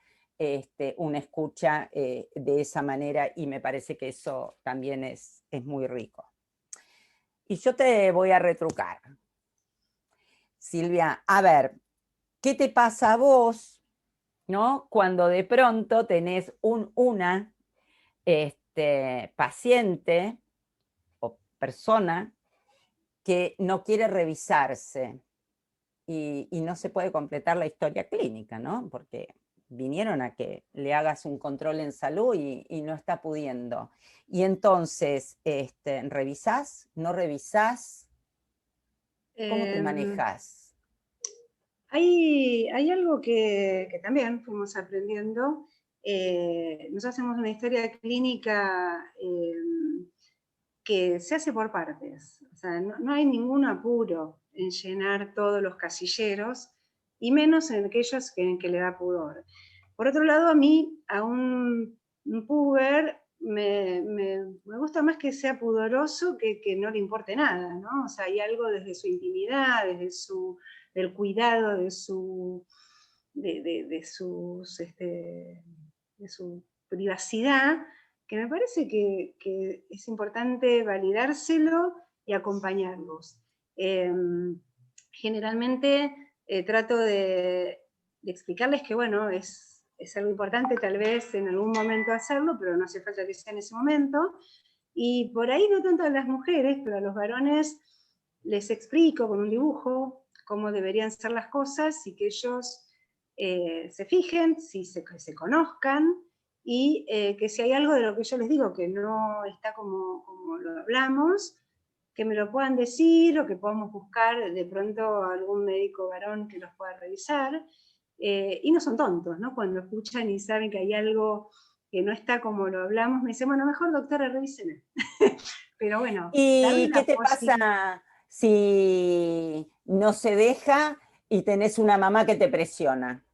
una escucha de esa manera, y me parece que eso también es muy rico. Y yo te voy a retrucar. Silvia, a ver, ¿qué te pasa a vos, ¿no? Cuando de pronto tenés una paciente o persona que no quiere revisarse y no se puede completar la historia clínica, ¿no? Porque vinieron a que le hagas un control en salud y no está pudiendo. Y entonces, ¿revisás? ¿No revisás? ¿Cómo te manejás? Hay algo que también fuimos aprendiendo. Nosotros hacemos una historia clínica que se hace por partes. O sea, no hay ningún apuro en llenar todos los casilleros, y menos en aquellos que le da pudor. Por otro lado, a mí, a un puber, me gusta más que sea pudoroso que no le importe nada, ¿no? O sea, hay algo desde su intimidad, desde del cuidado de su privacidad, que me parece que es importante validárselo y acompañarlos. Generalmente trato de explicarles que, bueno, es algo importante tal vez en algún momento hacerlo, pero no hace falta que sea en ese momento. Y por ahí no tanto a las mujeres, pero a los varones les explico con un dibujo cómo deberían ser las cosas, y que ellos se fijen, se conozcan, y que si hay algo de lo que yo les digo que no está como lo hablamos, que me lo puedan decir, o que podamos buscar de pronto algún médico varón que los pueda revisar. Y no son tontos, ¿no? Cuando escuchan y saben que hay algo que no está como lo hablamos, me dicen, bueno, mejor doctora, revíseme. Pero bueno, darle ¿Y qué la te posibilidad. pasa si no se deja y tenés una mamá que te presiona?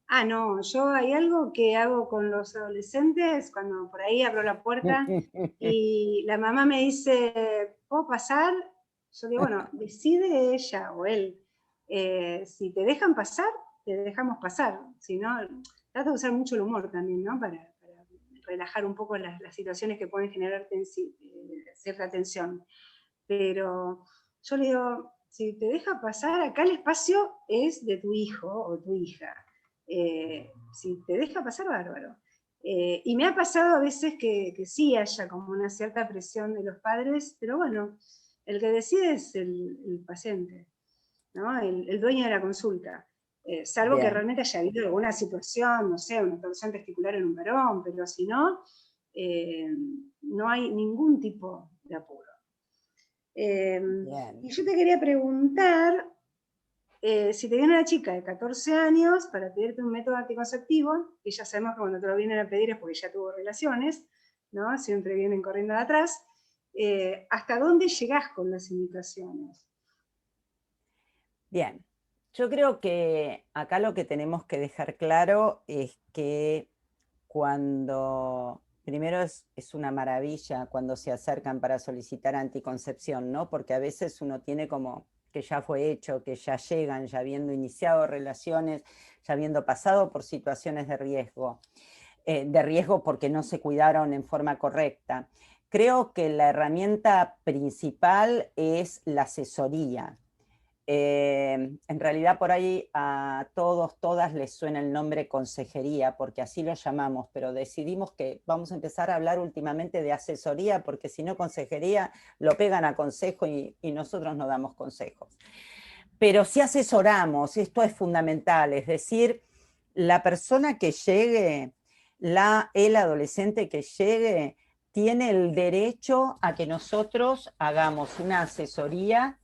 Ah, no, yo hay algo que hago con los adolescentes, cuando por ahí abro la puerta y la mamá me dice, ¿puedo pasar? Yo digo, bueno, decide ella o él. Si te dejan pasar, te dejamos pasar. Si no, trato de usar mucho el humor también, ¿no? Para relajar un poco las situaciones que pueden generar cierta tensión. Pero yo le digo, si te deja pasar, acá el espacio es de tu hijo o tu hija. Si te deja pasar, bárbaro. Y me ha pasado a veces que sí haya como una cierta presión de los padres, pero bueno, el que decide es el paciente, ¿no? El dueño de la consulta. Salvo que Bien. realmente haya habido alguna situación, no sé, una torsión testicular en un varón, pero si no, no hay ningún tipo de apuro. Bien. Y yo te quería preguntar, si te viene una chica de 14 años para pedirte un método anticonceptivo, que ya sabemos que cuando te lo vienen a pedir es porque ya tuvo relaciones, ¿no? Siempre vienen corriendo de atrás. ¿Hasta dónde llegás con las indicaciones? Bien. Yo creo que acá lo que tenemos que dejar claro es que primero es una maravilla cuando se acercan para solicitar anticoncepción, ¿no? Porque a veces uno tiene como que ya fue hecho, que ya llegan, ya habiendo iniciado relaciones, ya habiendo pasado por situaciones de riesgo porque no se cuidaron en forma correcta. Creo que la herramienta principal es la asesoría. En realidad por ahí a todos, todas les suena el nombre consejería, porque así lo llamamos, pero decidimos que vamos a empezar a hablar últimamente de asesoría, porque si no consejería lo pegan a consejo y nosotros no damos consejos. Pero si asesoramos, esto es fundamental, es decir, la persona que llegue, el adolescente que llegue, tiene el derecho a que nosotros hagamos una asesoría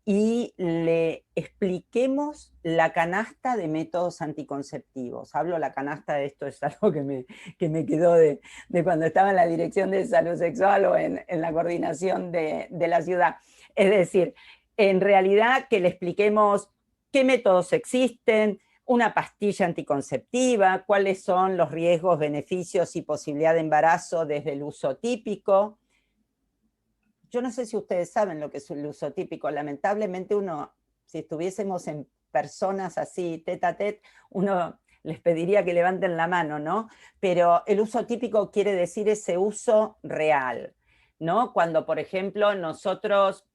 y le expliquemos la canasta de métodos anticonceptivos. Hablo la canasta, de esto es algo que me quedó de cuando estaba en la Dirección de Salud Sexual o en la coordinación de la ciudad. Es decir, en realidad que le expliquemos qué métodos existen, una pastilla anticonceptiva, cuáles son los riesgos, beneficios y posibilidad de embarazo desde el uso típico, yo no sé si ustedes saben lo que es el uso típico. Lamentablemente uno, si estuviésemos en personas así, tete a tete, uno les pediría que levanten la mano, ¿no? Pero el uso típico quiere decir ese uso real, ¿no? Cuando, por ejemplo, nosotros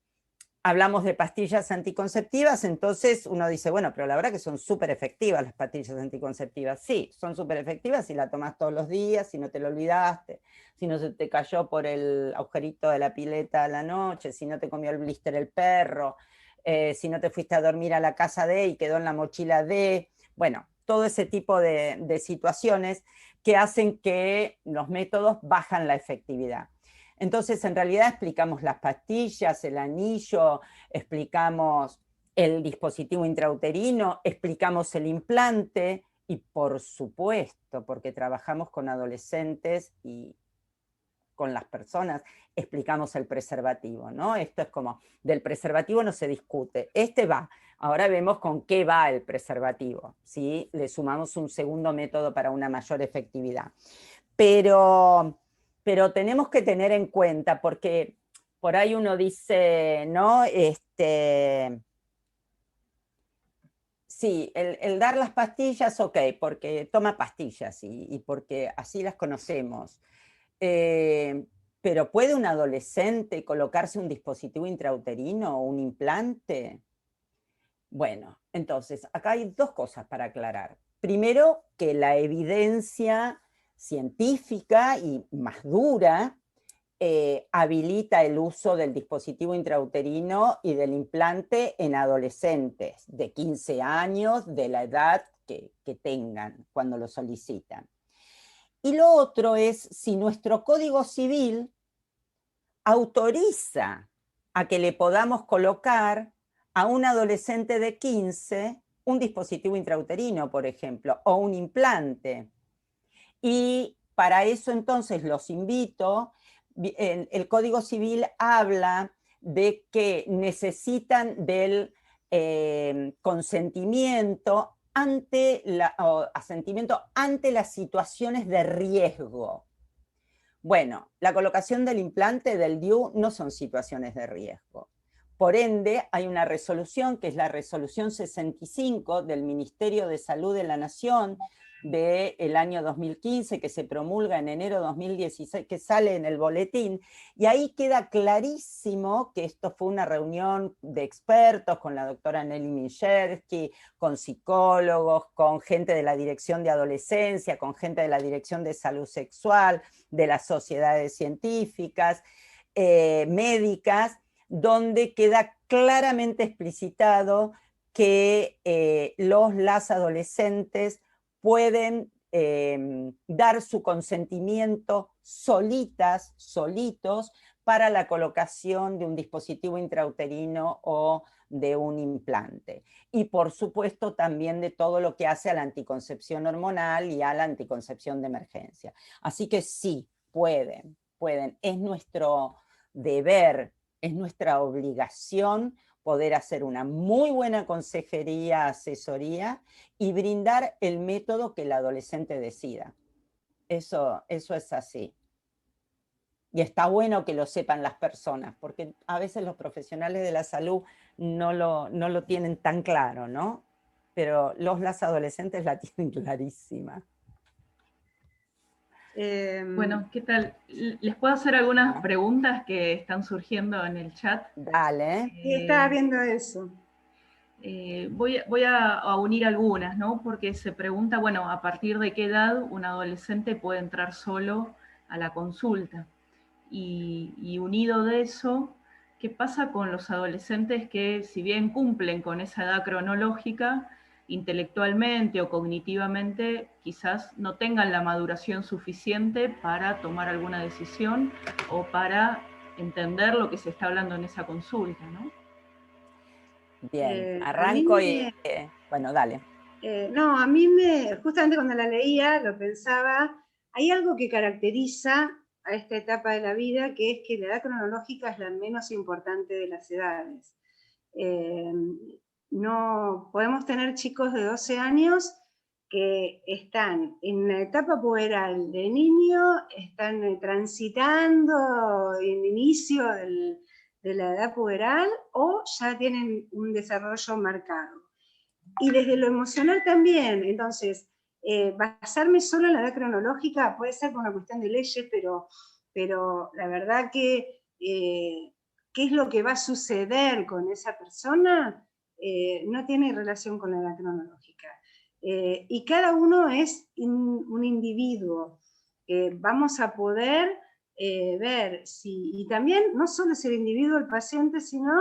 hablamos de pastillas anticonceptivas, entonces uno dice, bueno, pero la verdad que son súper efectivas las pastillas anticonceptivas. Sí, son súper efectivas si la tomas todos los días, si no te lo olvidaste, si no se te cayó por el agujerito de la pileta a la noche, si no te comió el blister el perro, si no te fuiste a dormir a la casa de y quedó en la mochila de, bueno, todo ese tipo de situaciones que hacen que los métodos bajan la efectividad. Entonces, en realidad explicamos las pastillas, el anillo, explicamos el dispositivo intrauterino, explicamos el implante y, por supuesto, porque trabajamos con adolescentes y con las personas, explicamos el preservativo, ¿no? Esto es como, del preservativo no se discute, este va. Ahora vemos con qué va el preservativo, ¿sí? Le sumamos un segundo método para una mayor efectividad. Pero tenemos que tener en cuenta, porque por ahí uno dice, ¿no? Sí, el dar las pastillas, ok, porque toma pastillas y porque así las conocemos. Pero ¿puede un adolescente colocarse un dispositivo intrauterino o un implante? Bueno, entonces, acá hay dos cosas para aclarar. Primero, que la evidencia científica y más dura habilita el uso del dispositivo intrauterino y del implante en adolescentes de 15 años, de la edad que tengan cuando lo solicitan. Y lo otro es si nuestro Código Civil autoriza a que le podamos colocar a un adolescente de 15 un dispositivo intrauterino, por ejemplo, o un implante. Y para eso entonces los invito, el Código Civil habla de que necesitan del consentimiento asentimiento ante las situaciones de riesgo. Bueno, la colocación del implante del DIU no son situaciones de riesgo. Por ende, hay una resolución, que es la resolución 65 del Ministerio de Salud de la Nación del año 2015, que se promulga en enero de 2016, que sale en el boletín, y ahí queda clarísimo que esto fue una reunión de expertos con la doctora Nelly Minchersky, con psicólogos, con gente de la Dirección de Adolescencia, con gente de la Dirección de Salud Sexual, de las sociedades científicas, médicas, donde queda claramente explicitado que las adolescentes pueden dar su consentimiento solitos, para la colocación de un dispositivo intrauterino o de un implante. Y por supuesto también de todo lo que hace a la anticoncepción hormonal y a la anticoncepción de emergencia. Así que sí, pueden. Es nuestro deber, es nuestra obligación poder hacer una muy buena consejería, asesoría y brindar el método que el adolescente decida. Eso es así. Y está bueno que lo sepan las personas, porque a veces los profesionales de la salud no lo tienen tan claro, ¿no? Pero las adolescentes la tienen clarísima. Bueno, ¿qué tal? ¿Les puedo hacer algunas preguntas que están surgiendo en el chat? Dale. Sí, estaba viendo eso. Voy a unir algunas, ¿no? Porque se pregunta, bueno, ¿a partir de qué edad un adolescente puede entrar solo a la consulta? Y unido de eso, ¿qué pasa con los adolescentes que, si bien cumplen con esa edad cronológica, intelectualmente o cognitivamente quizás no tengan la maduración suficiente para tomar alguna decisión o para entender lo que se está hablando en esa consulta, ¿no? Bien, A mí arranco y... bueno, dale. No, justamente cuando la leía, lo pensaba, hay algo que caracteriza a esta etapa de la vida, que es que la edad cronológica es la menos importante de las edades. No podemos tener chicos de 12 años que están en la etapa puberal de niño, están transitando en inicio de la edad puberal o ya tienen un desarrollo marcado. Y desde lo emocional también, entonces, basarme solo en la edad cronológica puede ser por una cuestión de leyes, pero la verdad que qué es lo que va a suceder con esa persona no tiene relación con la edad cronológica. Y cada uno es un individuo. Vamos a poder ver si, y también no solo es el individuo, el paciente, sino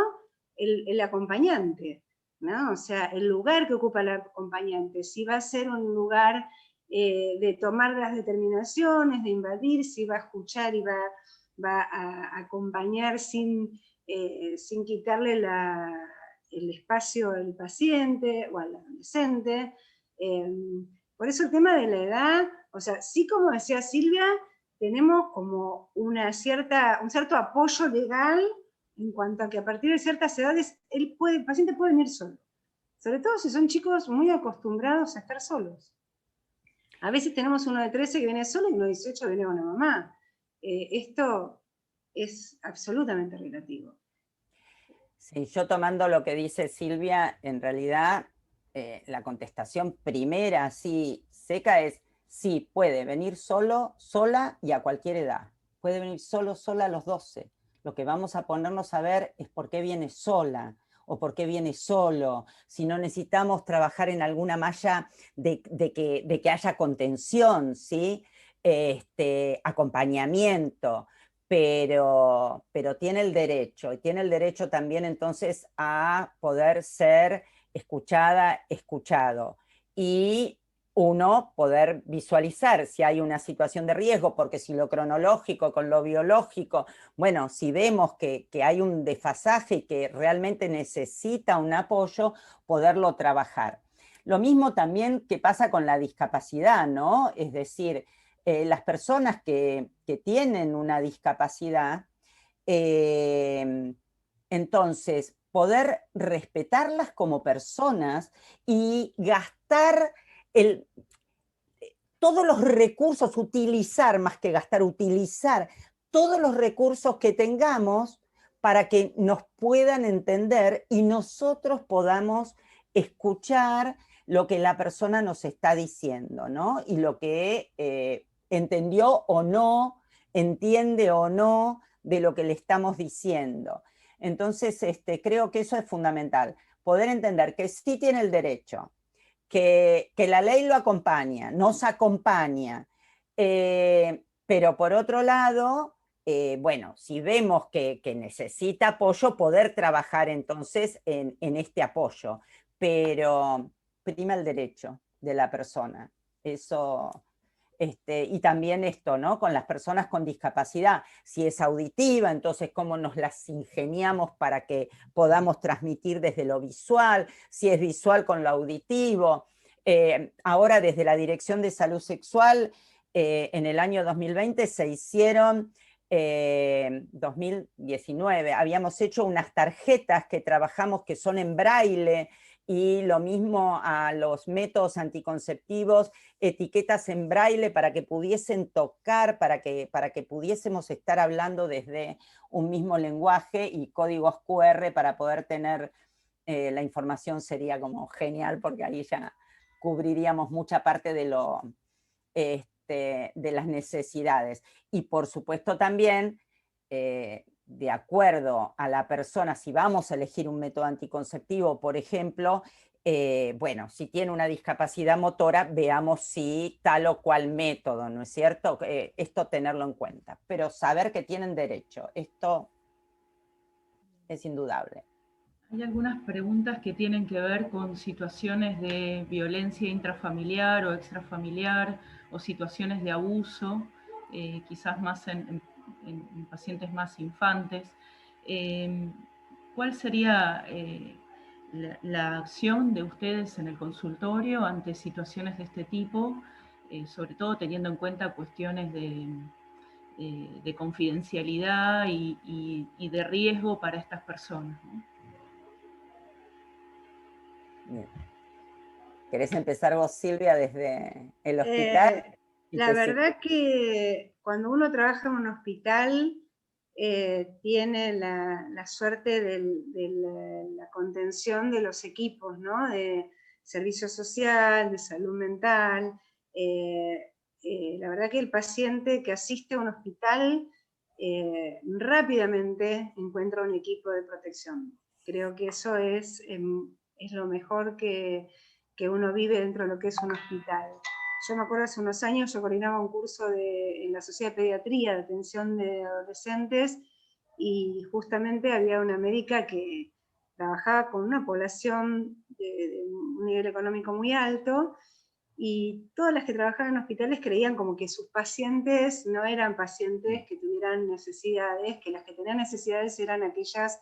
el acompañante, ¿no? O sea, el lugar que ocupa el acompañante, si va a ser un lugar de tomar las determinaciones, de invadir, si va a escuchar y va a acompañar sin quitarle el espacio al paciente o al adolescente. Por eso el tema de la edad, o sea, sí, como decía Silvia, tenemos como un cierto apoyo legal en cuanto a que a partir de ciertas edades el paciente puede venir solo. Sobre todo si son chicos muy acostumbrados a estar solos. A veces tenemos uno de 13 que viene solo y uno de 18 que viene con la mamá. Esto es absolutamente relativo. Sí, yo tomando lo que dice Silvia, en realidad la contestación primera, así seca, es sí, puede venir solo, sola y a cualquier edad. Puede venir solo, sola a los 12. Lo que vamos a ponernos a ver es por qué viene sola o por qué viene solo, si no necesitamos trabajar en alguna malla de que haya contención, ¿sí? Acompañamiento. Pero tiene el derecho, y tiene el derecho también entonces a poder ser escuchada, escuchado, y uno poder visualizar si hay una situación de riesgo, porque si lo cronológico con lo biológico, bueno, si vemos que hay un desfasaje y que realmente necesita un apoyo, poderlo trabajar. Lo mismo también que pasa con la discapacidad, ¿no? Es decir, las personas que tienen una discapacidad, entonces poder respetarlas como personas y gastar todos los recursos, utilizar más que gastar, utilizar todos los recursos que tengamos para que nos puedan entender y nosotros podamos escuchar lo que la persona nos está diciendo, ¿no? Y lo que entendió o no, entiende o no de lo que le estamos diciendo. Entonces, creo que eso es fundamental, poder entender que sí tiene el derecho, que la ley lo acompaña, nos acompaña, pero por otro lado, bueno, si vemos que necesita apoyo, poder trabajar entonces en este apoyo, pero prima el derecho de la persona. Eso, y también esto, ¿no? Con las personas con discapacidad, si es auditiva, entonces cómo nos las ingeniamos para que podamos transmitir desde lo visual, si es visual con lo auditivo. Ahora desde la Dirección de Salud Sexual, en el año 2020 se hicieron, 2019, habíamos hecho unas tarjetas que trabajamos que son en braille, y lo mismo a los métodos anticonceptivos, etiquetas en braille para que pudiesen tocar, para que pudiésemos estar hablando desde un mismo lenguaje, y códigos QR para poder tener la información. Sería como genial, porque ahí ya cubriríamos mucha parte de de las necesidades. Y por supuesto también, de acuerdo a la persona, si vamos a elegir un método anticonceptivo, por ejemplo, bueno, si tiene una discapacidad motora, veamos si tal o cual método, ¿no es cierto? Esto tenerlo en cuenta, pero saber que tienen derecho, esto es indudable. Hay algunas preguntas que tienen que ver con situaciones de violencia intrafamiliar o extrafamiliar, o situaciones de abuso, quizás más en pacientes más infantes. ¿Cuál sería la acción de ustedes en el consultorio ante situaciones de este tipo, sobre todo teniendo en cuenta cuestiones de confidencialidad y de riesgo para estas personas, ¿no? Bien. ¿Querés empezar vos, Silvia, desde el hospital? La verdad que cuando uno trabaja en un hospital, tiene la suerte de la contención de los equipos, ¿no? De servicio social, de salud mental. La verdad que el paciente que asiste a un hospital rápidamente encuentra un equipo de protección. Creo que eso es lo mejor que uno vive dentro de lo que es un hospital. Yo me acuerdo hace unos años, yo coordinaba un curso en la Sociedad de Pediatría de atención de adolescentes, y justamente había una médica que trabajaba con una población de un nivel económico muy alto, y todas las que trabajaban en hospitales creían como que sus pacientes no eran pacientes que tuvieran necesidades, que las que tenían necesidades eran aquellas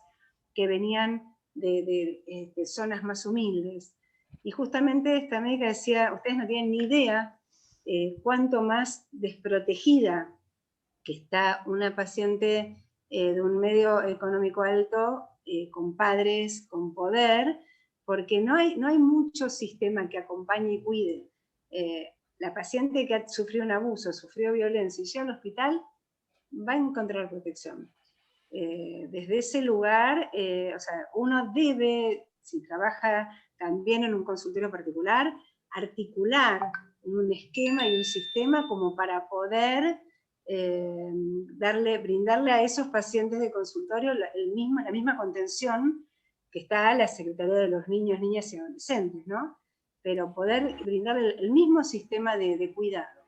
que venían de zonas más humildes. Y justamente esta médica decía, ustedes no tienen ni idea cuánto más desprotegida que está una paciente de un medio económico alto, con padres, con poder, porque no hay mucho sistema que acompañe y cuide. La paciente que ha sufrido un abuso, sufrió violencia y llega al hospital, va a encontrar protección. Desde ese lugar, o sea, uno debe, si trabaja también en un consultorio particular, articular un esquema y un sistema como para poder brindarle a esos pacientes de consultorio la misma contención que está la Secretaría de los Niños, Niñas y Adolescentes, ¿no? Pero poder brindarle el mismo sistema de cuidado.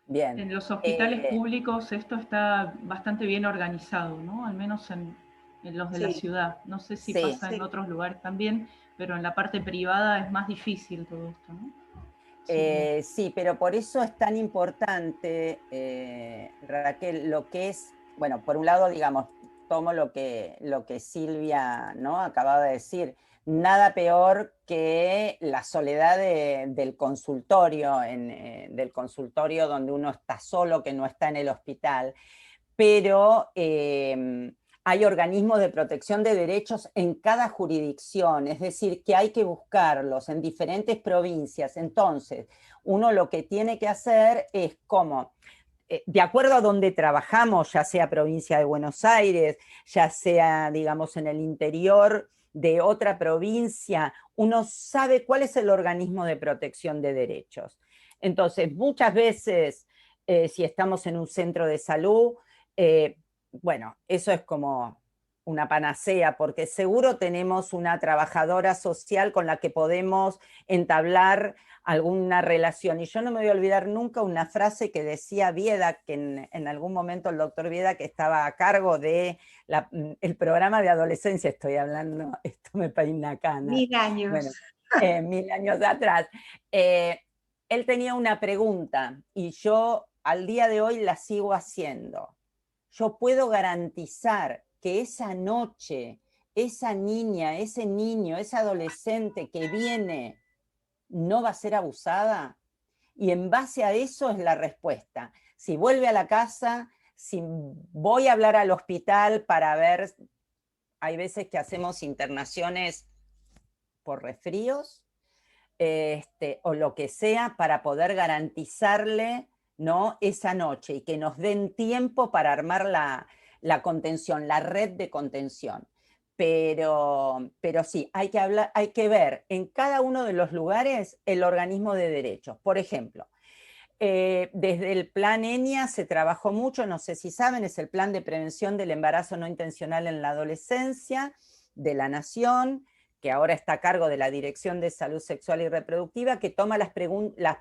Bien. En los hospitales públicos esto está bastante bien organizado, ¿no? Al menos en los de la ciudad. No sé si pasa en otros lugares también, pero en la parte privada es más difícil todo esto, ¿no? Sí, pero por eso es tan importante, Raquel, lo que es, bueno, por un lado, digamos, tomo lo que Silvia, ¿no?, acababa de decir, nada peor que la soledad del consultorio, del consultorio donde uno está solo, que no está en el hospital, pero hay organismos de protección de derechos en cada jurisdicción, es decir, que hay que buscarlos en diferentes provincias. Entonces, uno lo que tiene que hacer es como, de acuerdo a donde trabajamos, ya sea provincia de Buenos Aires, ya sea, digamos, en el interior de otra provincia, uno sabe cuál es el organismo de protección de derechos. Entonces, muchas veces, si estamos en un centro de salud, bueno, eso es como una panacea, porque seguro tenemos una trabajadora social con la que podemos entablar alguna relación. Y yo no me voy a olvidar nunca una frase que decía Vieda, que en algún momento el doctor Vieda, que estaba a cargo de el programa de adolescencia, estoy hablando, esto me peina cana. 1000 años. Bueno, 1000 años atrás. Él tenía una pregunta y yo al día de hoy la sigo haciendo. Yo puedo garantizar que esa noche, esa niña, ese niño, ese adolescente que viene no va a ser abusada. Y en base a eso es la respuesta. Si vuelve a la casa, si voy a hablar al hospital para ver, hay veces que hacemos internaciones por resfríos, o lo que sea, para poder garantizarle, ¿no?, esa noche, y que nos den tiempo para armar la contención, la red de contención. Pero sí, hay que ver en cada uno de los lugares el organismo de derechos. Por ejemplo, desde el plan ENIA se trabajó mucho, no sé si saben, es el Plan de Prevención del Embarazo No Intencional en la Adolescencia de la Nación, que ahora está a cargo de la Dirección de Salud Sexual y Reproductiva, que toma las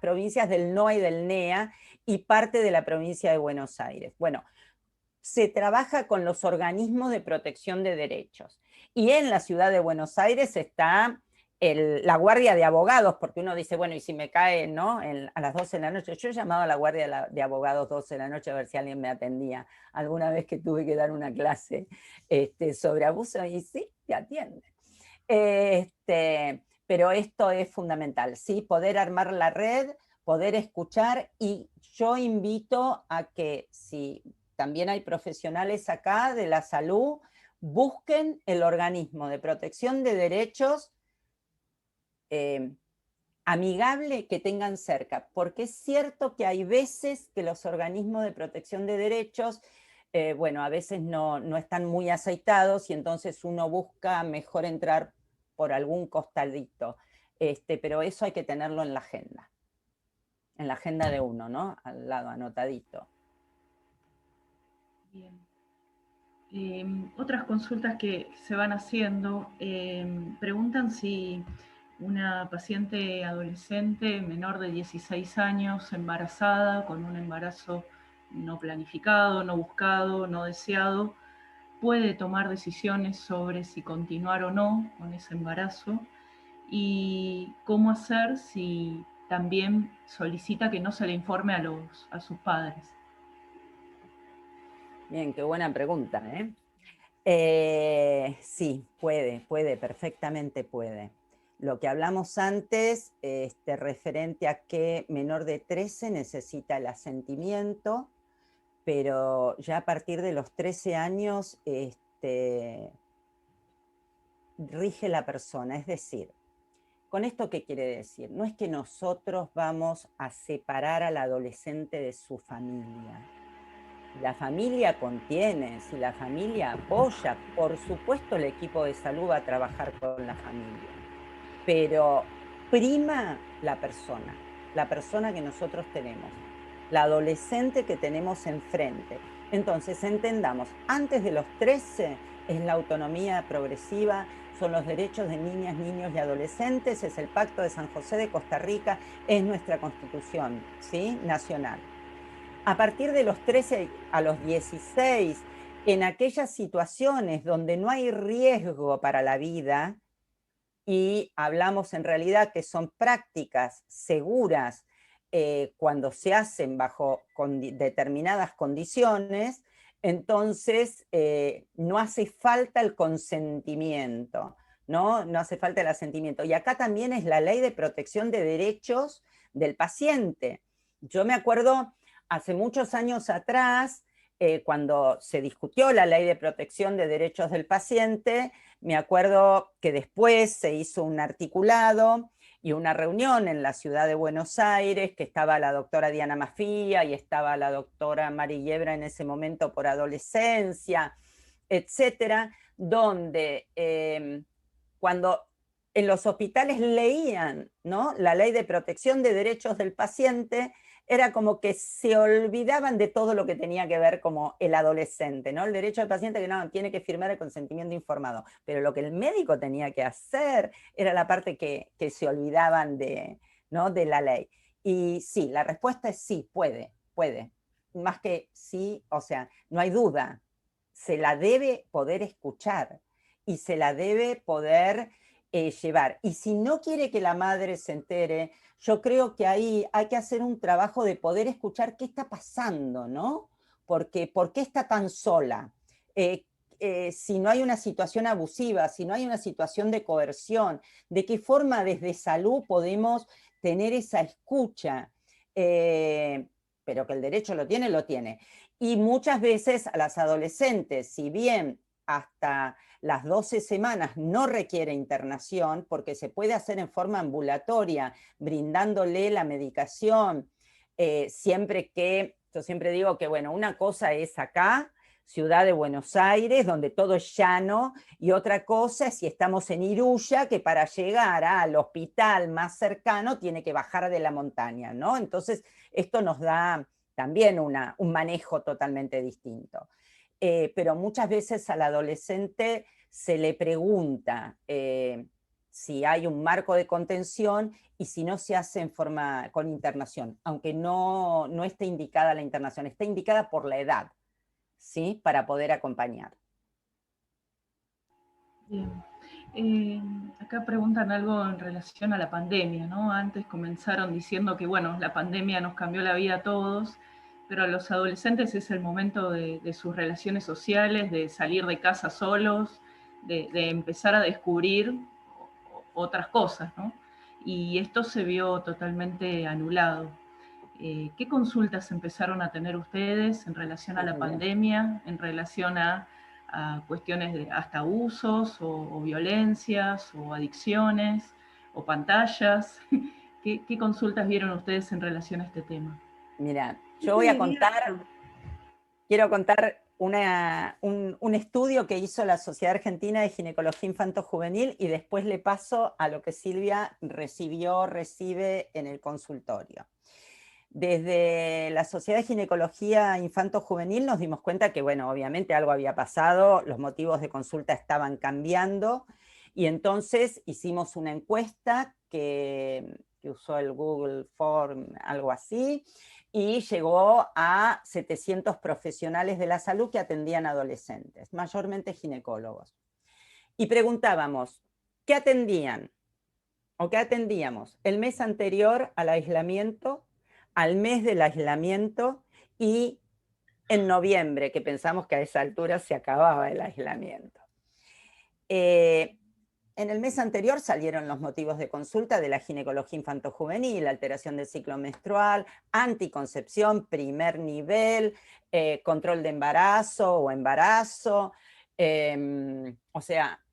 provincias del NOA y del NEA y parte de la provincia de Buenos Aires. Bueno, se trabaja con los organismos de protección de derechos. Y en la ciudad de Buenos Aires está la guardia de abogados, porque uno dice, bueno, y si me cae, ¿no?, a las 12 de la noche. Yo he llamado a la guardia de abogados 12 de la noche a ver si alguien me atendía. Alguna vez que tuve que dar una clase sobre abuso, y sí, te atienden. Pero esto es fundamental, ¿sí? Poder armar la red, poder escuchar, y yo invito a que, si también hay profesionales acá de la salud, busquen el organismo de protección de derechos amigable que tengan cerca, porque es cierto que hay veces que los organismos de protección de derechos, bueno, a veces no están muy aceitados y entonces uno busca mejor entrar por algún costadito, pero eso hay que tenerlo en la agenda de uno, ¿no? Al lado, anotadito. Bien. Otras consultas que se van haciendo, preguntan si una paciente adolescente menor de 16 años, embarazada, con un embarazo no planificado, no buscado, no deseado, puede tomar decisiones sobre si continuar o no con ese embarazo, y cómo hacer si también solicita que no se le informe a sus padres. Bien, qué buena pregunta, ¿eh? Sí, puede, perfectamente puede. Lo que hablamos antes, referente a que menor de 13 necesita el asentimiento, pero ya a partir de los 13 años rige la persona. Es decir, ¿con esto qué quiere decir? No es que nosotros vamos a separar al adolescente de su familia. La familia contiene, si la familia apoya, por supuesto el equipo de salud va a trabajar con la familia, pero prima la persona que nosotros tenemos, la adolescente que tenemos enfrente. Entonces entendamos, antes de los 13 es la autonomía progresiva, son los derechos de niñas, niños y adolescentes, es el Pacto de San José de Costa Rica, es nuestra Constitución, ¿sí? Nacional. A partir de los 13 a los 16, en aquellas situaciones donde no hay riesgo para la vida, y hablamos en realidad que son prácticas seguras cuando se hacen bajo determinadas condiciones, entonces no hace falta el consentimiento, ¿no? No hace falta el asentimiento. Y acá también es la ley de protección de derechos del paciente. Yo me acuerdo hace muchos años atrás, cuando se discutió la ley de protección de derechos del paciente, me acuerdo que después se hizo un articulado y una reunión en la ciudad de Buenos Aires, que estaba la doctora Diana Mafía y estaba la doctora Mari Yebra en ese momento por adolescencia, etcétera, donde cuando en los hospitales leían, ¿no?, la ley de protección de derechos del paciente, era como que se olvidaban de todo lo que tenía que ver como el adolescente, ¿no? El derecho del paciente que no, tiene que firmar el consentimiento informado, pero lo que el médico tenía que hacer era la parte que se olvidaban de, ¿no?, de la ley. Y sí, la respuesta es sí, puede, más que sí, o sea, no hay duda, se la debe poder escuchar y se la debe poder llevar. Y si no quiere que la madre se entere, yo creo que ahí hay que hacer un trabajo de poder escuchar qué está pasando, ¿no? Porque, ¿por qué está tan sola? Si no hay una situación abusiva, si no hay una situación de coerción, ¿de qué forma desde salud podemos tener esa escucha? Pero que el derecho lo tiene. Y muchas veces a las adolescentes, si bien hasta las 12 semanas no requiere internación, porque se puede hacer en forma ambulatoria, brindándole la medicación, siempre que, yo siempre digo que, bueno, una cosa es acá, ciudad de Buenos Aires, donde todo es llano, y otra cosa es si estamos en Iruya, que para llegar al hospital más cercano tiene que bajar de la montaña, ¿no? Entonces, esto nos da también un manejo totalmente distinto. Pero muchas veces al adolescente se le pregunta si hay un marco de contención y si no se hace en forma con internación, aunque no esté indicada la internación, está indicada por la edad, ¿sí?, para poder acompañar. Bien. Acá preguntan algo en relación a la pandemia, ¿no? Antes comenzaron diciendo que, bueno, la pandemia nos cambió la vida a todos, pero a los adolescentes es el momento de sus relaciones sociales, de salir de casa solos, de empezar a descubrir otras cosas, ¿no? Y esto se vio totalmente anulado. ¿Qué consultas empezaron a tener ustedes en relación a la pandemia, en relación a cuestiones de hasta abusos o violencias o adicciones o pantallas? ¿Qué consultas vieron ustedes en relación a este tema? Mira, yo voy a contar, quiero contar un estudio que hizo la Sociedad Argentina de Ginecología Infanto-Juvenil y después le paso a lo que Silvia recibe en el consultorio. Desde la Sociedad de Ginecología Infanto-Juvenil nos dimos cuenta que, bueno, obviamente algo había pasado, los motivos de consulta estaban cambiando, y entonces hicimos una encuesta que usó el Google Form, algo así, y llegó a 700 profesionales de la salud que atendían adolescentes, mayormente ginecólogos. Y preguntábamos, ¿qué atendían? ¿O qué atendíamos? El mes anterior al aislamiento, al mes del aislamiento y en noviembre, que pensamos que a esa altura se acababa el aislamiento. En el mes anterior salieron los motivos de consulta de la ginecología infantojuvenil, alteración del ciclo menstrual, anticoncepción, primer nivel, control de embarazo o embarazo, o sea,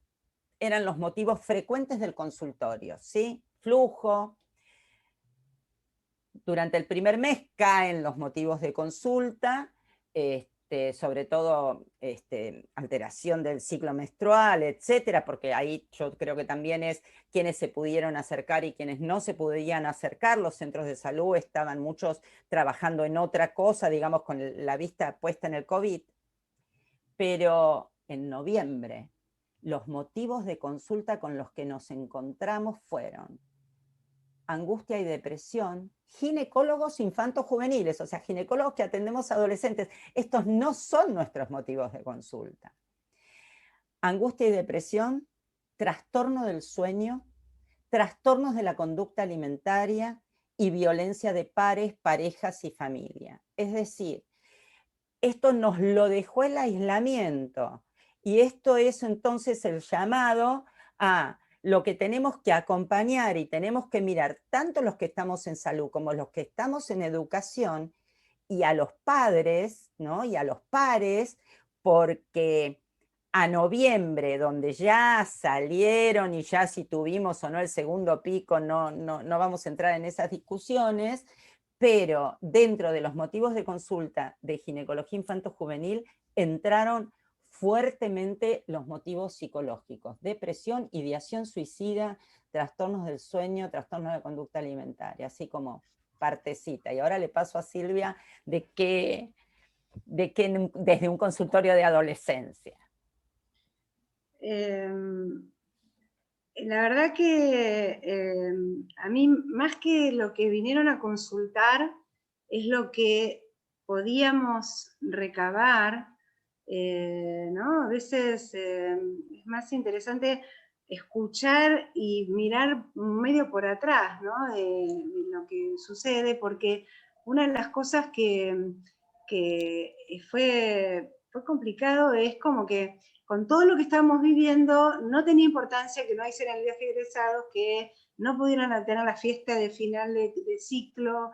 eran los motivos frecuentes del consultorio, ¿sí? Flujo. Durante el primer mes caen los motivos de consulta, sobre todo alteración del ciclo menstrual, etcétera, porque ahí yo creo que también es quienes se pudieron acercar y quienes no se podían acercar. Los centros de salud estaban muchos trabajando en otra cosa, digamos, con la vista puesta en el COVID. Pero en noviembre, los motivos de consulta con los que nos encontramos fueron angustia y depresión, ginecólogos infantojuveniles, o sea, ginecólogos que atendemos a adolescentes. Estos no son nuestros motivos de consulta. Angustia y depresión, trastorno del sueño, trastornos de la conducta alimentaria y violencia de pares, parejas y familia. Es decir, esto nos lo dejó el aislamiento, y esto es entonces el llamado a lo que tenemos que acompañar y tenemos que mirar tanto los que estamos en salud como los que estamos en educación, y a los padres, ¿no? Y a los pares, porque a noviembre, donde ya salieron y ya si tuvimos o no el segundo pico, no vamos a entrar en esas discusiones, pero dentro de los motivos de consulta de ginecología infanto-juvenil entraron fuertemente los motivos psicológicos: depresión, ideación suicida, trastornos del sueño, trastornos de conducta alimentaria, así como partecita. Y ahora le paso a Silvia de qué desde un consultorio de adolescencia. La verdad que a mí, más que lo que vinieron a consultar, es lo que podíamos recabar, ¿no? A veces es más interesante escuchar y mirar medio por atrás, ¿no? De lo que sucede, porque una de las cosas que fue complicado es como que con todo lo que estábamos viviendo, no tenía importancia que no hicieran el viaje de egresados, que no pudieran tener la fiesta de final de ciclo,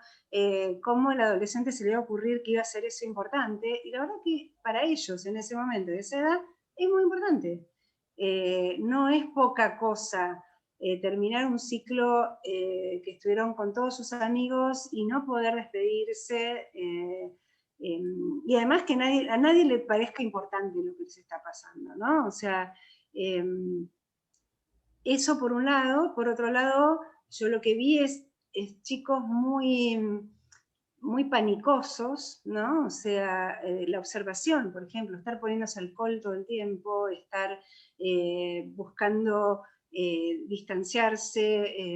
cómo al adolescente se le iba a ocurrir que iba a ser eso importante, y la verdad que para ellos en ese momento, de esa edad, es muy importante. No es poca cosa terminar un ciclo que estuvieron con todos sus amigos y no poder despedirse, y además que a nadie le parezca importante lo que les está pasando, ¿no? O sea, eso por un lado. Por otro lado, yo lo que vi es chicos muy panicosos, ¿no? O sea, la observación, por ejemplo, estar poniéndose alcohol todo el tiempo, estar buscando distanciarse,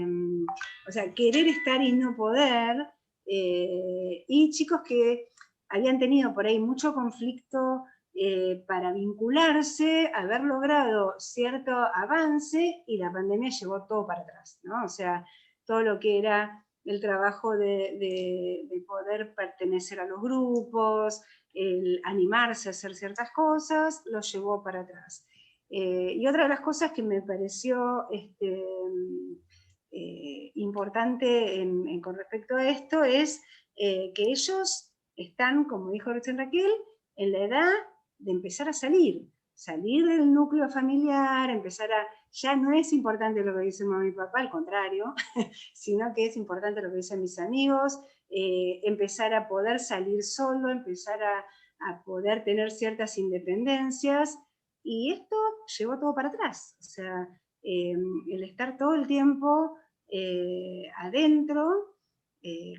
o sea, querer estar y no poder, y chicos que habían tenido por ahí mucho conflicto para vincularse, haber logrado cierto avance, y la pandemia llevó todo para atrás, ¿no? O sea, todo lo que era el trabajo de poder pertenecer a los grupos, el animarse a hacer ciertas cosas, lo llevó para atrás. Y otra de las cosas que me pareció importante con respecto a esto es que ellos están, como dijo recién Raquel, en la edad de empezar a salir. O salir del núcleo familiar, empezar a, ya no es importante lo que dicen mamá y papá, al contrario, sino que es importante lo que dicen mis amigos, empezar a poder salir solo, empezar a poder tener ciertas independencias, y esto llevó todo para atrás. O sea, el estar todo el tiempo adentro,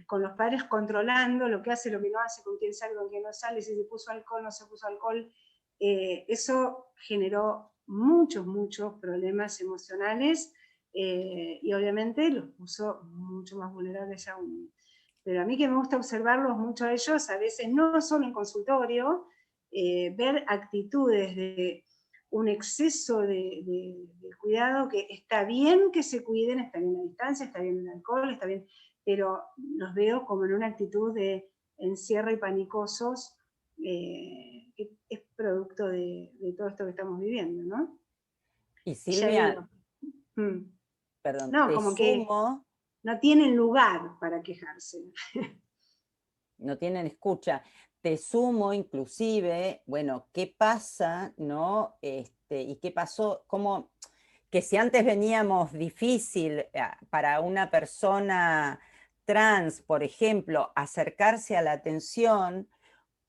con los padres controlando lo que hace, lo que no hace, con quién sale, con quién no sale, si se puso alcohol, no se puso alcohol, eso generó muchos problemas emocionales, y obviamente los puso mucho más vulnerables aún. Pero a mí que me gusta observarlos mucho a ellos, a veces no solo en consultorio, ver actitudes de un exceso de cuidado, que está bien que se cuiden, está bien la distancia, está bien el alcohol, está bien, pero los veo como en una actitud de encierro y panicosos, que es producto de todo esto que estamos viviendo, ¿no? Y Y ya Silvia, digo, perdón, no, te como que sumo, no tienen lugar para quejarse. no tienen escucha, te sumo inclusive, bueno, ¿qué pasa, no? Y qué pasó, cómo, que si antes veníamos difícil para una persona trans, por ejemplo, acercarse a la atención,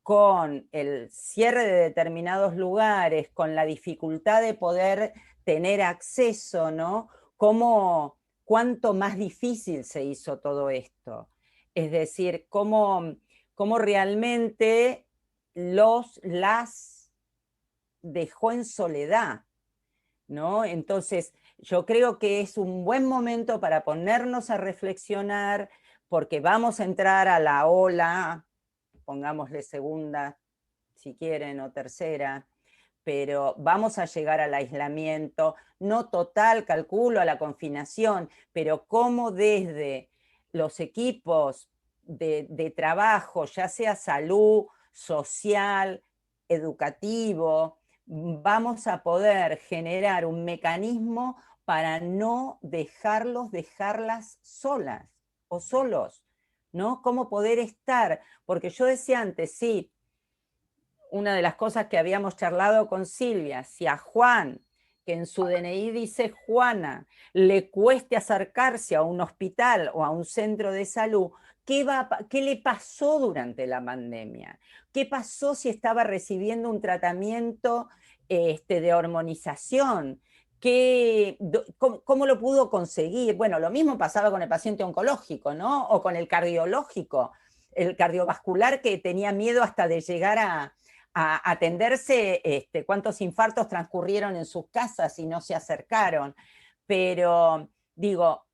con el cierre de determinados lugares, con la dificultad de poder tener acceso, ¿no? ¿Cómo, cuánto más difícil se hizo todo esto? Es decir, cómo realmente las dejó en soledad, ¿no? Entonces, yo creo que es un buen momento para ponernos a reflexionar, porque vamos a entrar a la ola, pongámosle segunda, si quieren, o tercera, pero vamos a llegar al aislamiento, no total, calculo, a la confinación, pero cómo desde los equipos de trabajo, ya sea salud, social, educativo, vamos a poder generar un mecanismo para no dejarlas solas o solos, ¿no? Cómo poder estar, porque yo decía antes, sí, una de las cosas que habíamos charlado con Silvia, si a Juan, que en su DNI dice Juana, le cueste acercarse a un hospital o a un centro de salud, ¿qué le pasó durante la pandemia? ¿Qué pasó si estaba recibiendo un tratamiento de hormonización? ¿Cómo lo pudo conseguir? Bueno, lo mismo pasaba con el paciente oncológico, ¿no? O con el cardiológico, el cardiovascular, que tenía miedo hasta de llegar a atenderse, cuántos infartos transcurrieron en sus casas y no se acercaron. Pero digo,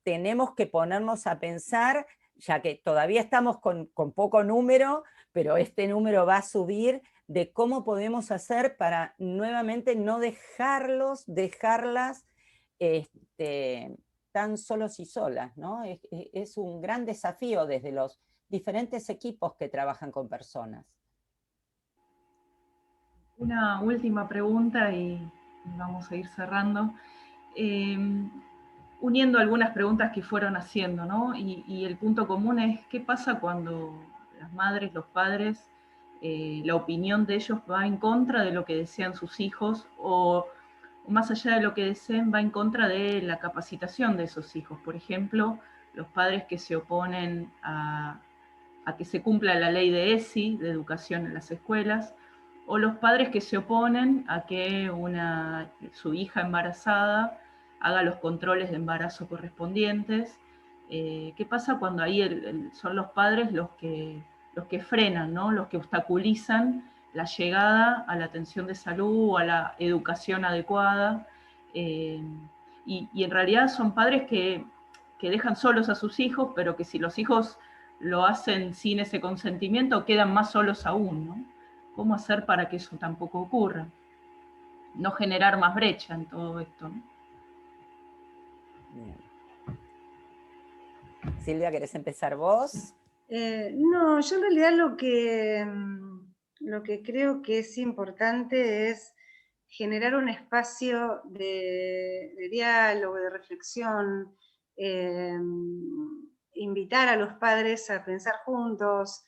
tenemos que ponernos a pensar, ya que todavía estamos con poco número, pero este número va a subir, de cómo podemos hacer para nuevamente no dejarlas tan solos y solas, ¿no? Es un gran desafío desde los diferentes equipos que trabajan con personas. Una última pregunta y vamos a ir cerrando. Uniendo algunas preguntas que fueron haciendo, ¿no? Y el punto común es, ¿qué pasa cuando las madres, los padres, la opinión de ellos va en contra de lo que desean sus hijos, o más allá de lo que deseen, va en contra de la capacitación de esos hijos? Por ejemplo, los padres que se oponen a que se cumpla la ley de ESI, de educación en las escuelas, o los padres que se oponen a que su hija embarazada haga los controles de embarazo correspondientes. ¿Qué pasa cuando ahí son los padres los que frenan, ¿no? Los que obstaculizan la llegada a la atención de salud o a la educación adecuada? Y en realidad son padres que dejan solos a sus hijos, pero que si los hijos lo hacen sin ese consentimiento, quedan más solos aún, ¿no? ¿Cómo hacer para que eso tampoco ocurra? No generar más brecha en todo esto, ¿no? Bien. Silvia, ¿querés empezar vos? No, yo en realidad lo que creo que es importante es generar un espacio de diálogo, de reflexión, invitar a los padres a pensar juntos.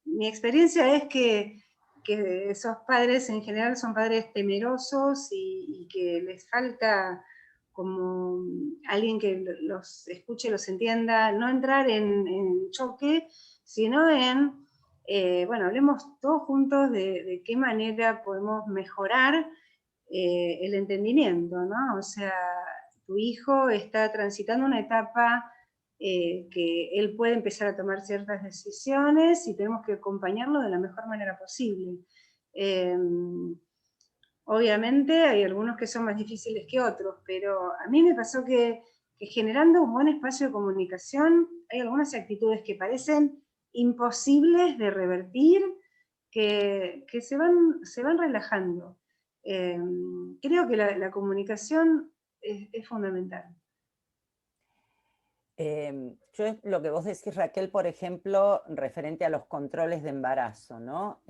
Mi experiencia es que que esos padres en general son padres temerosos y que les falta como alguien que los escuche, los entienda, no entrar en choque, sino en, bueno, hablemos todos juntos de qué manera podemos mejorar el entendimiento, ¿no? O sea, tu hijo está transitando una etapa que él puede empezar a tomar ciertas decisiones y tenemos que acompañarlo de la mejor manera posible. Obviamente hay algunos que son más difíciles que otros, pero a mí me pasó que generando un buen espacio de comunicación hay algunas actitudes que parecen imposibles de revertir, que se van relajando. Creo que la comunicación es fundamental. Yo lo que vos decís, Raquel, por ejemplo, referente a los controles de embarazo, ¿no?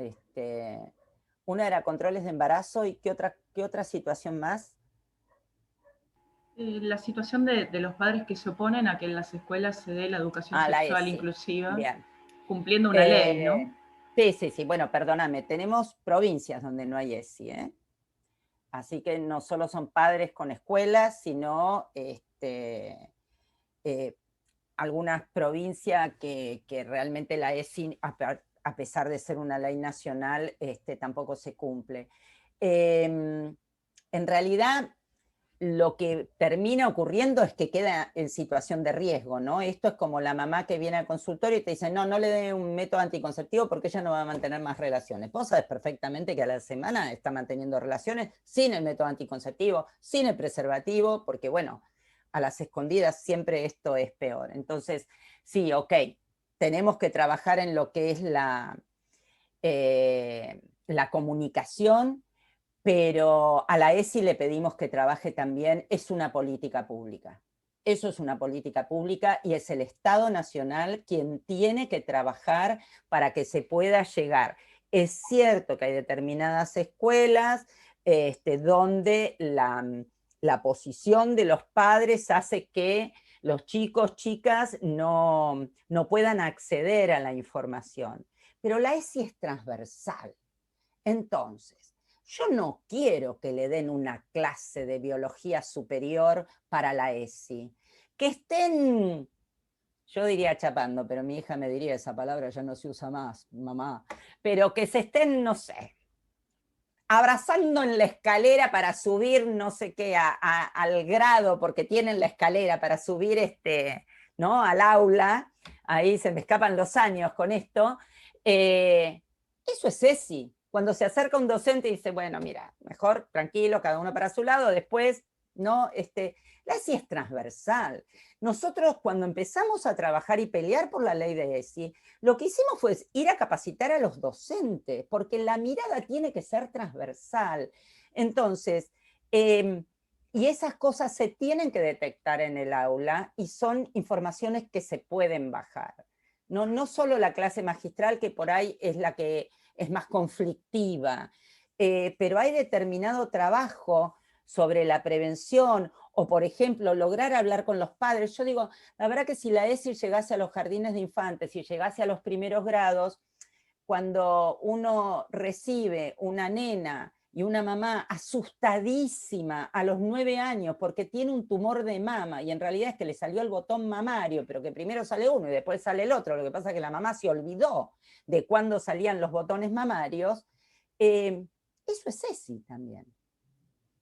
Una era controles de embarazo, y ¿qué otra situación más? La situación de los padres que se oponen a que en las escuelas se dé la educación sexual inclusiva, bien, cumpliendo una ley, ¿no? Sí, bueno, perdóname, tenemos provincias donde no hay ESI, ¿eh? Así que no solo son padres con escuelas, sino algunas provincias que realmente la ESI, a pesar de ser una ley nacional, tampoco se cumple. En realidad, lo que termina ocurriendo es que queda en situación de riesgo, ¿no? Esto es como la mamá que viene al consultorio y te dice, no le dé un método anticonceptivo porque ella no va a mantener más relaciones. Vos sabés perfectamente que a la semana está manteniendo relaciones sin el método anticonceptivo, sin el preservativo, porque bueno, a las escondidas siempre esto es peor. Entonces, sí, ok, tenemos que trabajar en lo que es la comunicación, pero a la ESI le pedimos que trabaje también, es una política pública. Eso es una política pública y es el Estado Nacional quien tiene que trabajar para que se pueda llegar. Es cierto que hay determinadas escuelas donde la posición de los padres hace que los chicos, chicas no puedan acceder a la información. Pero la ESI es transversal. Entonces, yo no quiero que le den una clase de biología superior para la ESI. Que estén, yo diría chapando, pero mi hija me diría esa palabra, ya no se usa más, mamá, pero que se estén, no sé, abrazando en la escalera para subir no sé qué al grado, porque tienen la escalera para subir ¿no? Al aula. Ahí se me escapan los años con esto. Eso es ESI. Cuando se acerca un docente y dice, bueno, mira, mejor, tranquilo, cada uno para su lado, después, ¿no? La ESI es transversal. Nosotros cuando empezamos a trabajar y pelear por la ley de ESI, lo que hicimos fue ir a capacitar a los docentes, porque la mirada tiene que ser transversal. Entonces, y esas cosas se tienen que detectar en el aula y son informaciones que se pueden bajar. No solo la clase magistral, que por ahí es la que es más conflictiva, pero hay determinado trabajo sobre la prevención, o por ejemplo, lograr hablar con los padres. Yo digo, la verdad que si la ESI llegase a los jardines de infantes, si llegase a los primeros grados, cuando uno recibe una nena y una mamá asustadísima a los 9 años porque tiene un tumor de mama y en realidad es que le salió el botón mamario, pero que primero sale uno y después sale el otro, lo que pasa es que la mamá se olvidó de cuándo salían los botones mamarios, eso es ESI también.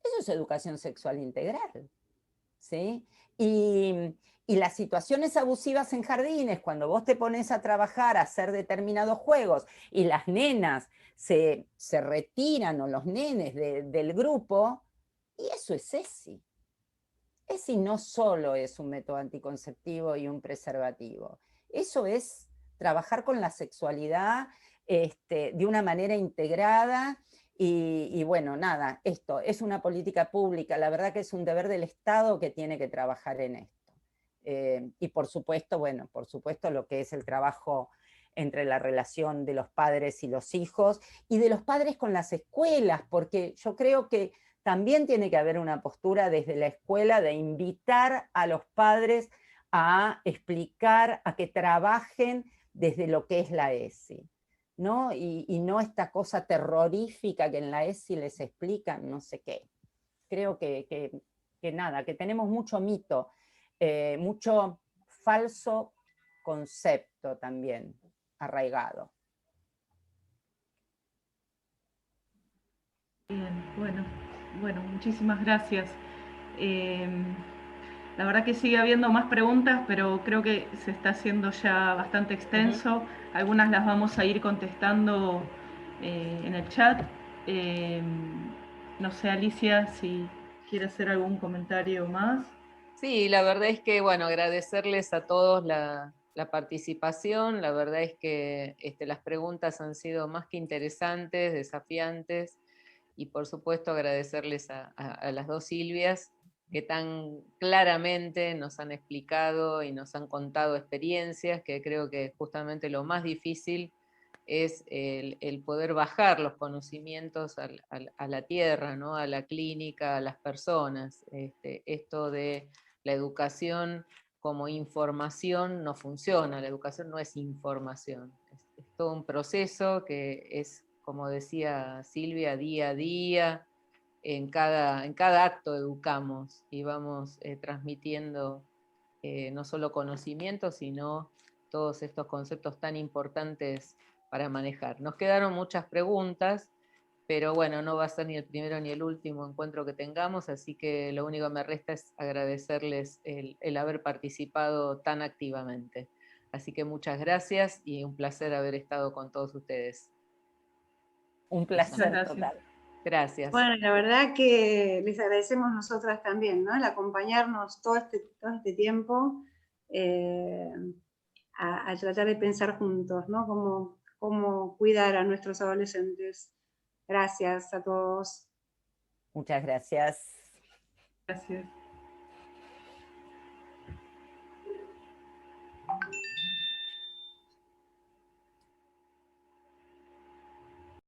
Eso es educación sexual integral, ¿sí? Y las situaciones abusivas en jardines, cuando vos te pones a trabajar, a hacer determinados juegos, y las nenas se retiran, o los nenes del grupo, y eso es ESI. ESI no solo es un método anticonceptivo y un preservativo. Eso es trabajar con la sexualidad de una manera integrada. Y bueno, nada, esto es una política pública, la verdad que es un deber del Estado que tiene que trabajar en esto. Y por supuesto, bueno, por supuesto lo que es el trabajo entre la relación de los padres y los hijos, y de los padres con las escuelas, porque yo creo que también tiene que haber una postura desde la escuela de invitar a los padres a explicar, a que trabajen desde lo que es la ESI. ¿no? Y no esta cosa terrorífica que en la ESI les explican no sé qué. Creo que nada, que tenemos mucho mito, mucho falso concepto también arraigado. Bien, bueno, muchísimas gracias. La verdad que sigue habiendo más preguntas, pero creo que se está haciendo ya bastante extenso. Algunas las vamos a ir contestando en el chat. No sé, Alicia, si quiere hacer algún comentario más. Sí, la verdad es que, bueno, agradecerles a todos la participación. La verdad es que las preguntas han sido más que interesantes, desafiantes, y por supuesto agradecerles a las dos Silvias que tan claramente nos han explicado y nos han contado experiencias, que creo que justamente lo más difícil es el poder bajar los conocimientos a la tierra, ¿no? A la clínica, a las personas. Esto de la educación como información no funciona, la educación no es información, es todo un proceso que es, como decía Silvia, día a día, en cada acto educamos y vamos transmitiendo no solo conocimientos, sino todos estos conceptos tan importantes para manejar. Nos quedaron muchas preguntas, pero bueno, no va a ser ni el primero ni el último encuentro que tengamos, así que lo único que me resta es agradecerles el haber participado tan activamente. Así que muchas gracias y un placer haber estado con todos ustedes. Un placer total. Gracias. Bueno, la verdad que les agradecemos nosotras también, ¿no? El acompañarnos todo este tiempo a tratar de pensar juntos, ¿no? Cómo cuidar a nuestros adolescentes. Gracias a todos. Muchas gracias. Gracias.